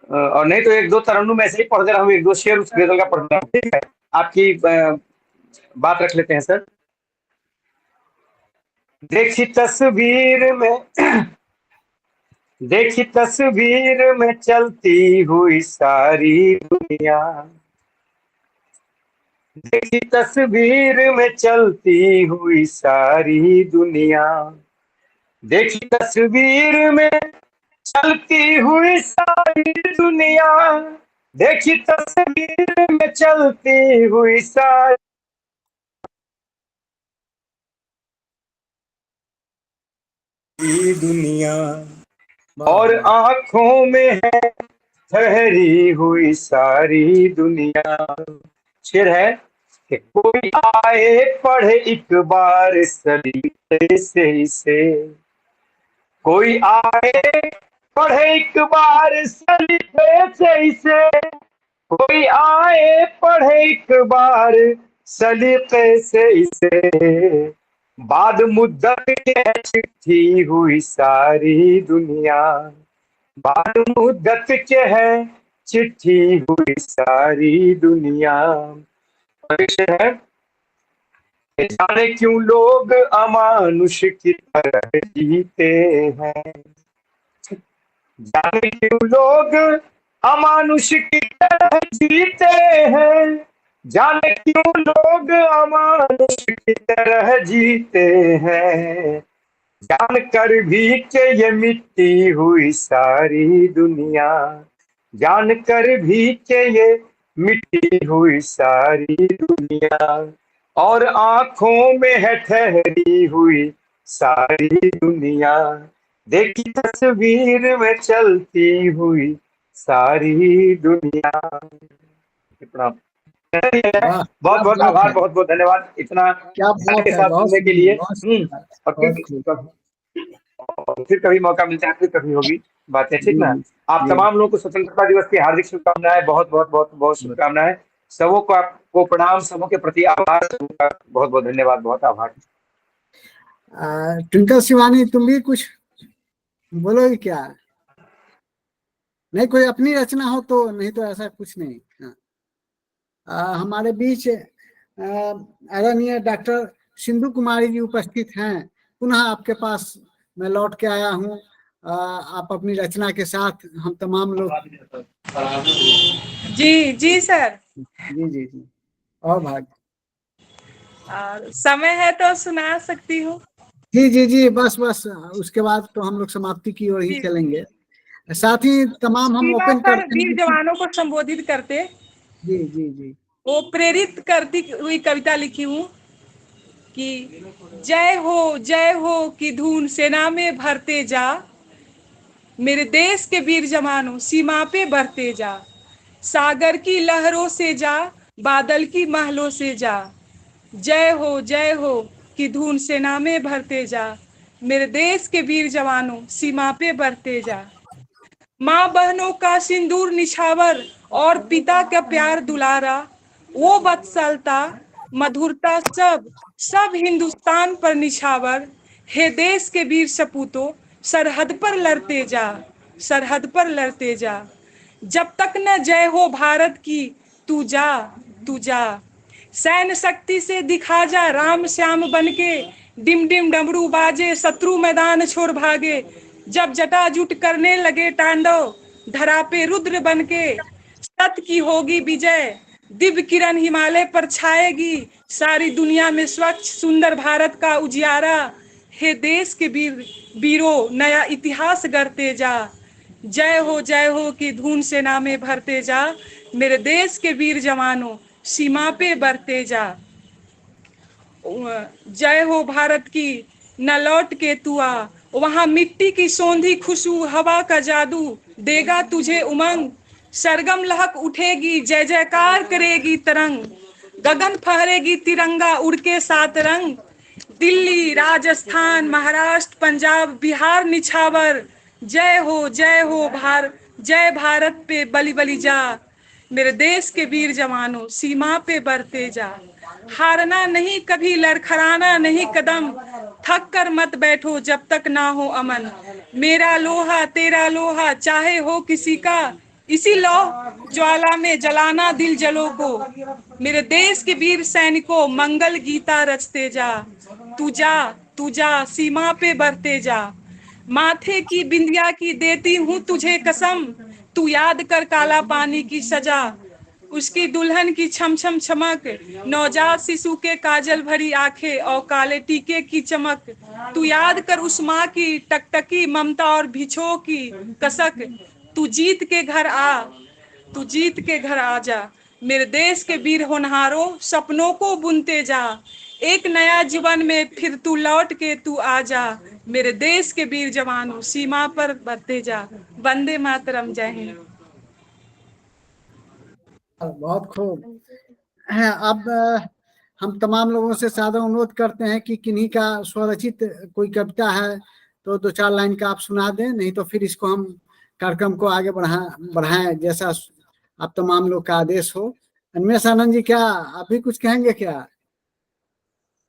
और नहीं तो 1-2 तरन्नुम ऐसे ही पढ़ दे रहा हूँ, 1-2 शेर उस गजल का पढ़ दे रहा हूँ, ठीक है? आपकी बात रख लेते हैं सर। देखी तस्वीर में चलती हुई सारी दुनिया, देखी तस्वीर में चलती हुई सारी दुनिया, देखी तस्वीर में चलती हुई सारी दुनिया, देखी तस्वीर में चलती हुई सारी दुनिया, और आंखों में है ठहरी हुई सारी दुनिया। शेर है कि कोई आए पढ़े एक बार सलीके से इसे, कोई आए पढ़े एक बार सलीके से इसे, कोई आए पढ़े एक बार सलीके से इसे बाद मुद्दत के चिट्ठी हुई सारी दुनिया, बाद मुद्दत के है चिट्ठी हुई सारी दुनिया। है जाने क्यों लोग अमानुष की तरह जीते हैं, जाने क्यों लोग अमानुष की तरह जीते हैं, जाने क्यों लोग अमानुष की तरह जीते हैं, जान कर भी के ये मिट्टी हुई सारी दुनिया, जान कर भी के ये मिट्टी हुई सारी दुनिया, और आंखों में है ठहरी हुई सारी दुनिया, देखी तस्वीर में चलती हुई सारी दुनिया। प्रणाम। वाह, बहुत बहुत क्या बात आभार, है, बहुत बहुत धन्यवाद इतना क्या बात के है, साथ बहुत सुनने के लिए। बहुत सुंदर, और फिर कभी मौका मिलता है, फिर कभी होगी बातें, ठीक ना। जी आप जी तमाम लोगों को स्वतंत्रता दिवस की हार्दिक शुभकामनाएं, बहुत बहुत बहुत बहुत शुभकामनाएं। सबों को आपको प्रणाम, सबों के प्रति आभार, सबों का बहुत बहुत धन्यवाद, बहुत आभार। ट्विंकल शिवानी, तुम भी कुछ बोलोगे क्या? नहीं कोई अपनी रचना हो तो, नहीं तो ऐसा कुछ नहीं। हमारे बीच आदरणीय डॉक्टर सिंधु कुमारी जी उपस्थित हैं। पुनः आपके पास मैं लौट के आया हूँ। आप अपनी रचना के साथ हम तमाम लोग। जी जी सर। जी जी जी, और भाग और समय है तो सुना सकती हूँ। जी जी जी, बस बस उसके बाद तो हम लोग समाप्ति की ओर ही चलेंगे। साथ ही तमाम हम सीमा ओपन पर करते वीर हैं। जवानों को संबोधित करते जी जी जी, वो प्रेरित करती हुई कविता लिखी हूँ कि जय हो की धुन सेना में भरते जा, मेरे देश के वीर जवानों सीमा पे बढ़ते जा, सागर की लहरों से जा, बादल की महलों से जा, जय हो की धुन सेना में भरते जा, मेरे देश के वीर जवानों सीमा पे बढ़ते जा। माँ बहनों का सिंदूर निछावर और पिता का प्यार दुलारा, वो वत्सलता मधुरता सब हिंदुस्तान पर निछावर, हे देश के वीर सपूतों सरहद पर लड़ते जा, सरहद पर लड़ते जा, जब तक न जय हो भारत की तू जा, तू जा, सैन्य शक्ति से दिखा जा राम श्याम बनके, डिम डिम डमरू बाजे शत्रु मैदान छोड़ भागे, जब जटाजुट करने लगे तांडव धरा पे रुद्र बनके, सत्य की होगी विजय दिव्य किरण हिमालय पर छाएगी, सारी दुनिया में स्वच्छ सुंदर भारत का उजियारा, हे देश के वीरों नया इतिहास गढ़ते जा, जय हो की धुन सेना में भरते जा, मेरे देश के वीर जवानों सीमा पे बढ़ते जा, जय हो भारत की न लौट के तू आ, वहां मिट्टी की सौंधी खुशबू हवा का जादू देगा तुझे उमंग, सरगम लहक उठेगी जय जयकार करेगी तरंग, गगन फहरेगी तिरंगा उड़ के सात रंग, दिल्ली राजस्थान महाराष्ट्र पंजाब बिहार निछावर, जय हो जय भारत पे बलि बलि जा, मेरे देश के वीर जवानों सीमा पे बढ़ते जा, हारना नहीं कभी लड़खड़ाना नहीं कदम, थक कर मत बैठो जब तक ना हो अमन, मेरा लोहा तेरा लोहा चाहे हो किसी का, इसी लौह ज्वाला में जलाना दिल जलो को, मेरे देश के वीर सैनिकों मंगल गीता रचते जा, तू जा सीमा पे बढ़ते जा, माथे की बिंदिया की देती हूँ तुझे कसम, तू याद कर काला पानी की सजा, उसकी दुल्हन की छम छम चमक, नवजात शिशु के काजल भरी आंखें और काले टीके की चमक, तू याद कर उस माँ की टकटकी ममता और भिछो की कसक, तू जीत के घर आ, तू जीत के घर आ जा, मेरे देश के वीर होनहारों सपनों को बुनते जा, एक नया जीवन में फिर तू लौट के तू आ जा, मेरे देश के वीर जवानों सीमा पर बढ़ते जा, वंदे मातरम, जय हिंद। बहुत खूब है। अब हम तमाम लोगों से सादर अनुरोध करते हैं कि किन्हीं का स्वरचित कोई कविता है तो 2-4 लाइन का आप सुना दें, नहीं तो फिर इसको हम कार्यक्रम को आगे बढ़ाएं जैसा आप तमाम लोग का आदेश हो। अन्वेष आनंद जी, क्या आप भी कुछ कहेंगे क्या?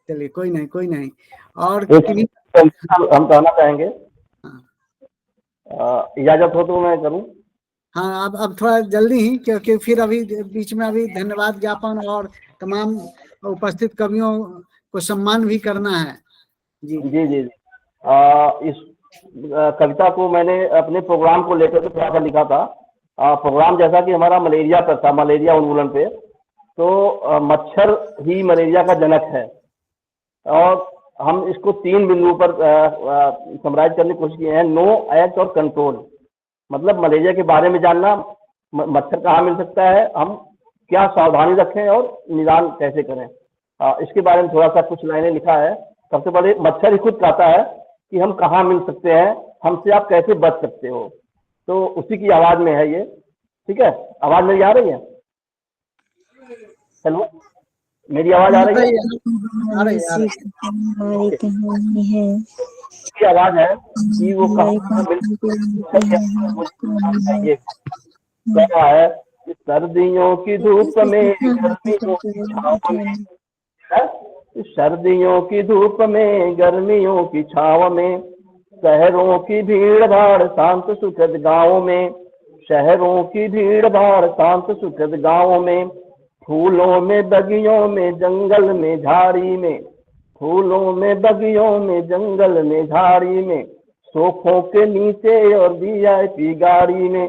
चलिए, कोई नहीं। और हम कहना चाहेंगे, इजाजत हो तो मैं करूं? हाँ, अब थोड़ा जल्दी ही, क्योंकि फिर अभी बीच में अभी धन्यवाद ज्ञापन और तमाम उपस्थित कवियों को सम्मान भी करना है। जी जी जी जी। इस कविता को मैंने अपने प्रोग्राम को लेकर के थोड़ा सा लिखा था। प्रोग्राम जैसा कि हमारा मलेरिया पर था, मलेरिया उन्मूलन पे, तो मच्छर ही मलेरिया का जनक है। और हम इसको 3 बिंदुओं पर समराइज करने की कोशिश किए हैं: नो, एक्ट और कंट्रोल। मतलब मलेरिया के बारे में जानना, मच्छर कहाँ मिल सकता है, हम क्या सावधानी रखें और निदान कैसे करें, इसके बारे में थोड़ा सा कुछ लाइनें लिखा है। सबसे पहले मच्छर ही खुद कहता है कि हम कहाँ मिल सकते हैं, हमसे आप कैसे बच सकते हो, तो उसी की आवाज में है ये। ठीक है, आवाज मेरी आ रही है? हेलो, मेरी आवाज आ रही है? आ रही है। की आवाज है कि वो कहा है कि सर्दियों की धूप में, गर्मियों की छाव में, सर्दियों की धूप में, गर्मियों की छाव में, शहरों की भीड़ भाड़ शांत सुखद गाँव में, शहरों की भीड़ भाड़ शांत सुखद गाँव में, फूलों में बगियों में जंगल में झाड़ी में, फूलों में बगियों में जंगल में झाड़ी में, सोफों के नीचे और VIP गाड़ी में।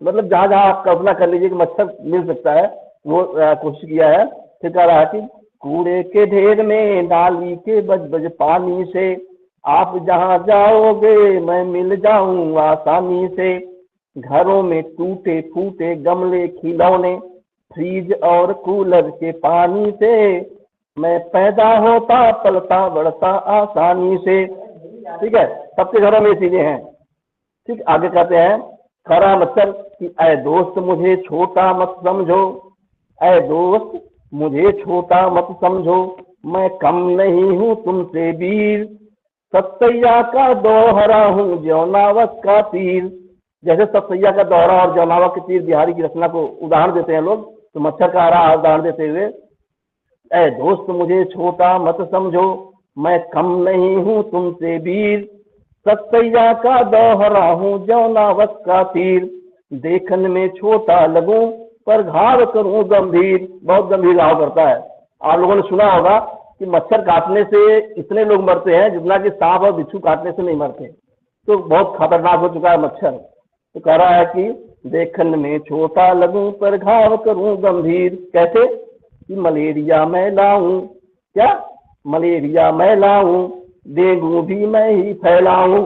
मतलब जहाँ जहाँ आप कल्पना कर लीजिए कि मच्छर मिल सकता है, वो कोशिश किया है। फिर कह रहा है कि कूड़े के ढेर में, नाली के बज पानी से, आप जहाँ जाओगे मैं मिल जाऊँ आसानी से, घरों में टूटे फूटे गमले खिलौने, फ्रिज और कूलर के पानी से, मैं पैदा होता पलता बढ़ता आसानी से। ठीक है, सबके घरों में चीजें हैं। ठीक, आगे कहते हैं खरा मच्छर कि ऐ दोस्त मुझे छोटा मत समझो, ऐ दोस्त मुझे छोटा मत समझो, मैं कम नहीं हूँ तुमसे वीर, सतैया का दोहरा हूँ जौनावत का तीर। जैसे सतैया का दोहरा और जौनावत के तीर बिहारी की रचना को उदाहरण देते हैं लोग, तो मच्छर का रहा उदाहरण देते हुए, ऐ दोस्त मुझे छोटा मत समझो, मैं कम नहीं हूँ तुमसे वीर, सतैया का दोहरा हूँ जौनावत का तीर, देखने में छोटा लगूं पर घाव करूं गंभीर। बहुत गंभीर घाव करता है। आप लोगों ने सुना होगा कि मच्छर काटने से इतने लोग मरते हैं जितना कि सांप और बिच्छू काटने से नहीं मरते। तो बहुत खतरनाक हो चुका है मच्छर। तो कह रहा है कि देखने में छोटा लगूं पर घाव करूं गंभीर। कैसे? कि मलेरिया मैं लाऊं, क्या मलेरिया मैं लाऊं, डेंगू भी मैं ही फैलाऊं,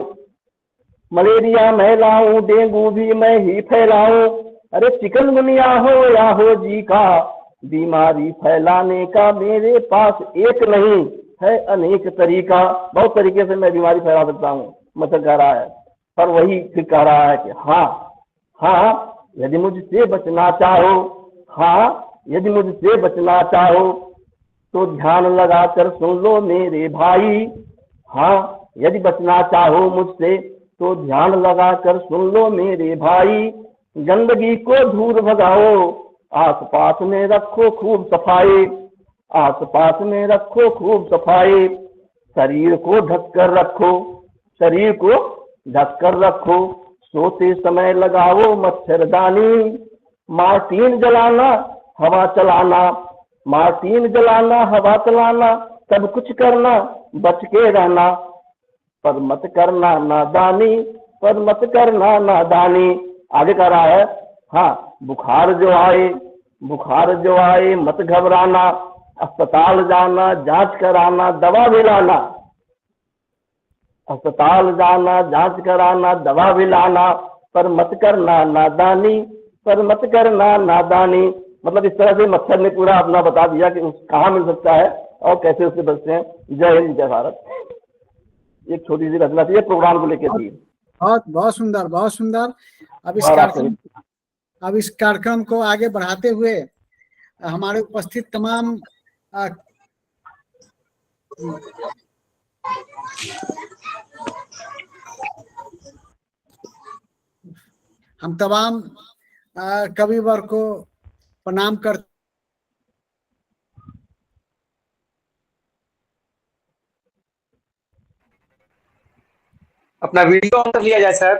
मलेरिया मैं लाऊं, डेंगू भी मैं ही फैलाऊं, अरे चिकनगुनिया हो या हो जी का, बीमारी फैलाने का मेरे पास एक नहीं है अनेक तरीका। बहुत तरीके से मैं बीमारी फैला सकता हूँ, मच्छर कह रहा है। पर वही फिर कह रहा है कि हाँ यदि मुझसे बचना चाहो, हाँ यदि मुझसे बचना चाहो तो ध्यान लगाकर सुन लो मेरे भाई, हाँ यदि बचना चाहो मुझसे तो ध्यान लगाकर सुन लो मेरे भाई, गंदगी को दूर भगाओ, आसपास में रखो खूब सफाई, आसपास में रखो खूब सफाई, शरीर को ढककर रखो, शरीर को ढककर रखो, सोते समय लगाओ मच्छरदानी, मार्टीन जलाना हवा चलाना, मार्टीन जलाना हवा चलाना, सब कुछ करना बच के रहना, पर मत करना नादानी, पर मत करना नादानी। आगे कह रहा है, हाँ बुखार जो आए मत घबराना, अस्पताल जाना जांच कराना दवा भी लाना, अस्पताल जाना जांच कराना दवा भी लाना, पर मत करना नादानी, पर मत करना नादानी। मतलब इस तरह से मच्छर ने पूरा अपना बता दिया कि कहाँ मिल सकता है और कैसे उससे बचते हैं। जय हिंद जय भारत। एक छोटी सी रचना थी, प्रोग्राम को लेकर थी। बहुत सुंदर, बहुत सुंदर। अब इस कार्यक्रम को आगे बढ़ाते हुए हमारे उपस्थित तमाम हम तमाम कविवर को प्रणाम करते अपना वीडियो ऑन कर लिया जाए सर,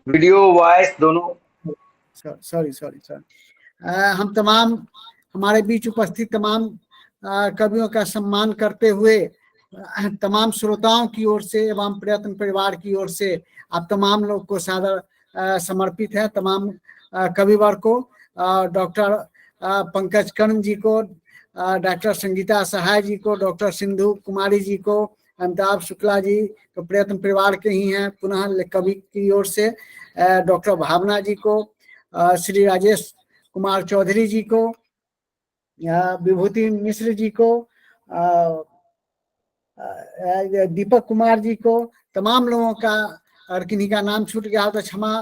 वीडियो वॉइस दोनों। Sorry sorry sorry. हम तमाम हमारे बीच उपस्थित तमाम कवियों का सम्मान करते हुए तमाम श्रोताओं की ओर से एवं प्रयत्न परिवार की ओर से आप तमाम लोग को सादर समर्पित है। तमाम कविवर को, डॉक्टर पंकज कर्ण जी को, डॉक्टर संगीता सहाय जी को, डॉक्टर सिंधु कुमारी जी को, अमिताभ शुक्ला जी तो प्रयत्न परिवार के ही हैं। पुनः कवि की ओर से डॉक्टर भावना जी को, श्री राजेश कुमार चौधरी जी को, विभूति मिश्र जी को, दीपक कुमार जी को, तमाम लोगों का, और किन्हीं का नाम छूट गया हो तो क्षमा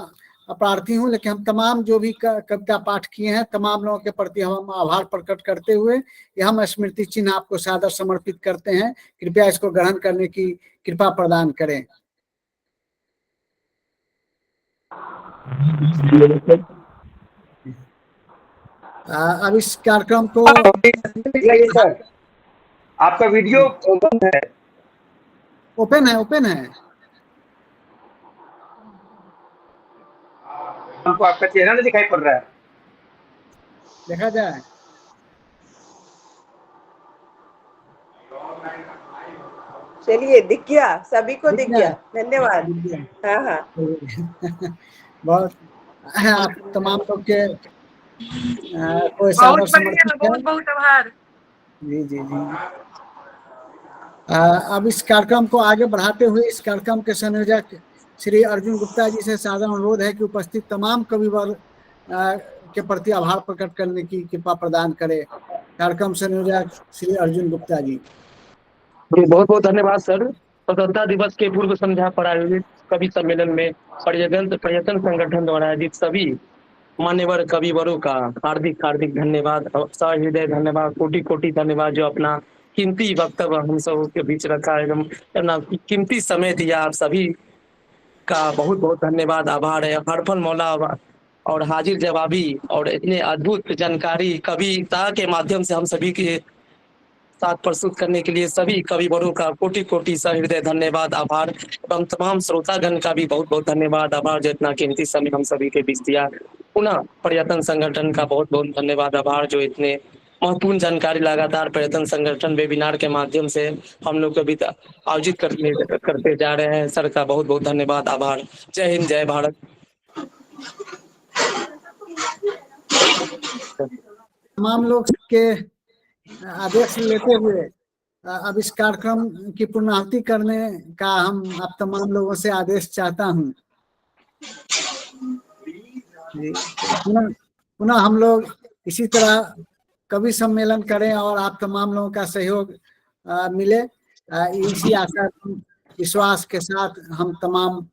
प्रार्थी हूँ, लेकिन हम तमाम जो भी कविता पाठ किए हैं तमाम लोगों के प्रति हम आभार प्रकट करते हुए यह हम स्मृति चिन्ह आपको सादर समर्पित करते हैं। कृपया इसको ग्रहण करने की कृपा प्रदान करें। अब इस कार्यक्रम को सर आपका वीडियो ओपन है? ओपन है। हमको आपका चेहरा नहीं दिखाई पड़ रहा है। देखा जाए। चलिए, दिख गया, सभी को दिख गया। धन्यवाद। हाँ हाँ बहुत आप तमाम लोग के कोई बहुत बहुत आभार। जी जी जी। अब इस कार्यक्रम को आगे बढ़ाते हुए इस कार्यक्रम के संयोजक श्री अर्जुन गुप्ता जी से सादर अनुरोध है कि उपस्थित तमाम कविवर के प्रति आभार प्रकट करने की कृपा प्रदान करें। कार्यक्रम संयोजक श्री अर्जुन गुप्ता जी। बहुत बहुत धन्यवाद सर। स्वतंत्रता दिवस के पूर्व संध्या पर आयोजित कवि सम्मेलन में पर्यटन संगठन द्वारा आयोजित सभी मान्यवर कविवरों का हार्दिक हार्दिक धन्यवाद, सहृदय धन्यवाद, कोटि कोटि धन्यवाद, जो अपना कीमती वक्तव्य हम सब के बीच रखा एवं अपना कीमती समय दिया। आप सभी का बहुत बहुत धन्यवाद, आभार है। हरफल मौला और हाजिर जवाबी और इतने अद्भुत जानकारी कविता के माध्यम से हम सभी के साथ प्रस्तुत करने के लिए सभी कविवरों का कोटि कोटि सहृदय धन्यवाद, आभार एवं तमाम श्रोतागण का भी बहुत बहुत धन्यवाद, आभार, जो इतना कीमती समय हम सभी के बीच दिया। पुनः पर्यटन संगठन का बहुत बहुत धन्यवाद, आभार, जो इतने महत्वपूर्ण जानकारी लगातार पर्यटन संगठन वेबिनार के माध्यम से हम लोग कभी आयोजित करते जा रहे हैं। सर का बहुत बहुत धन्यवाद, आभार। जय हिंद, जय भारत। तमाम लोग के आदेश लेते हुए अब इस कार्यक्रम की पूर्णाहुति करने का हम आप तमाम लोगों से आदेश चाहता हूं। पुनः हम लोग इसी तरह कवि सम्मेलन करें और आप तमाम लोगों का सहयोग मिले, इसी आशा विश्वास के साथ हम तमाम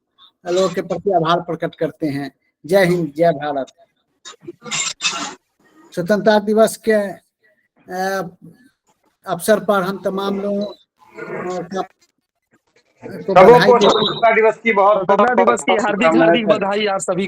लोगों के प्रति आभार प्रकट करते हैं। जय हिंद, जय भारत। स्वतंत्रता दिवस के अवसर पर हम तमाम लोगों को स्वतंत्रता दिवस की बहुत हार्दिक हार्दिक बधाई आप सभी।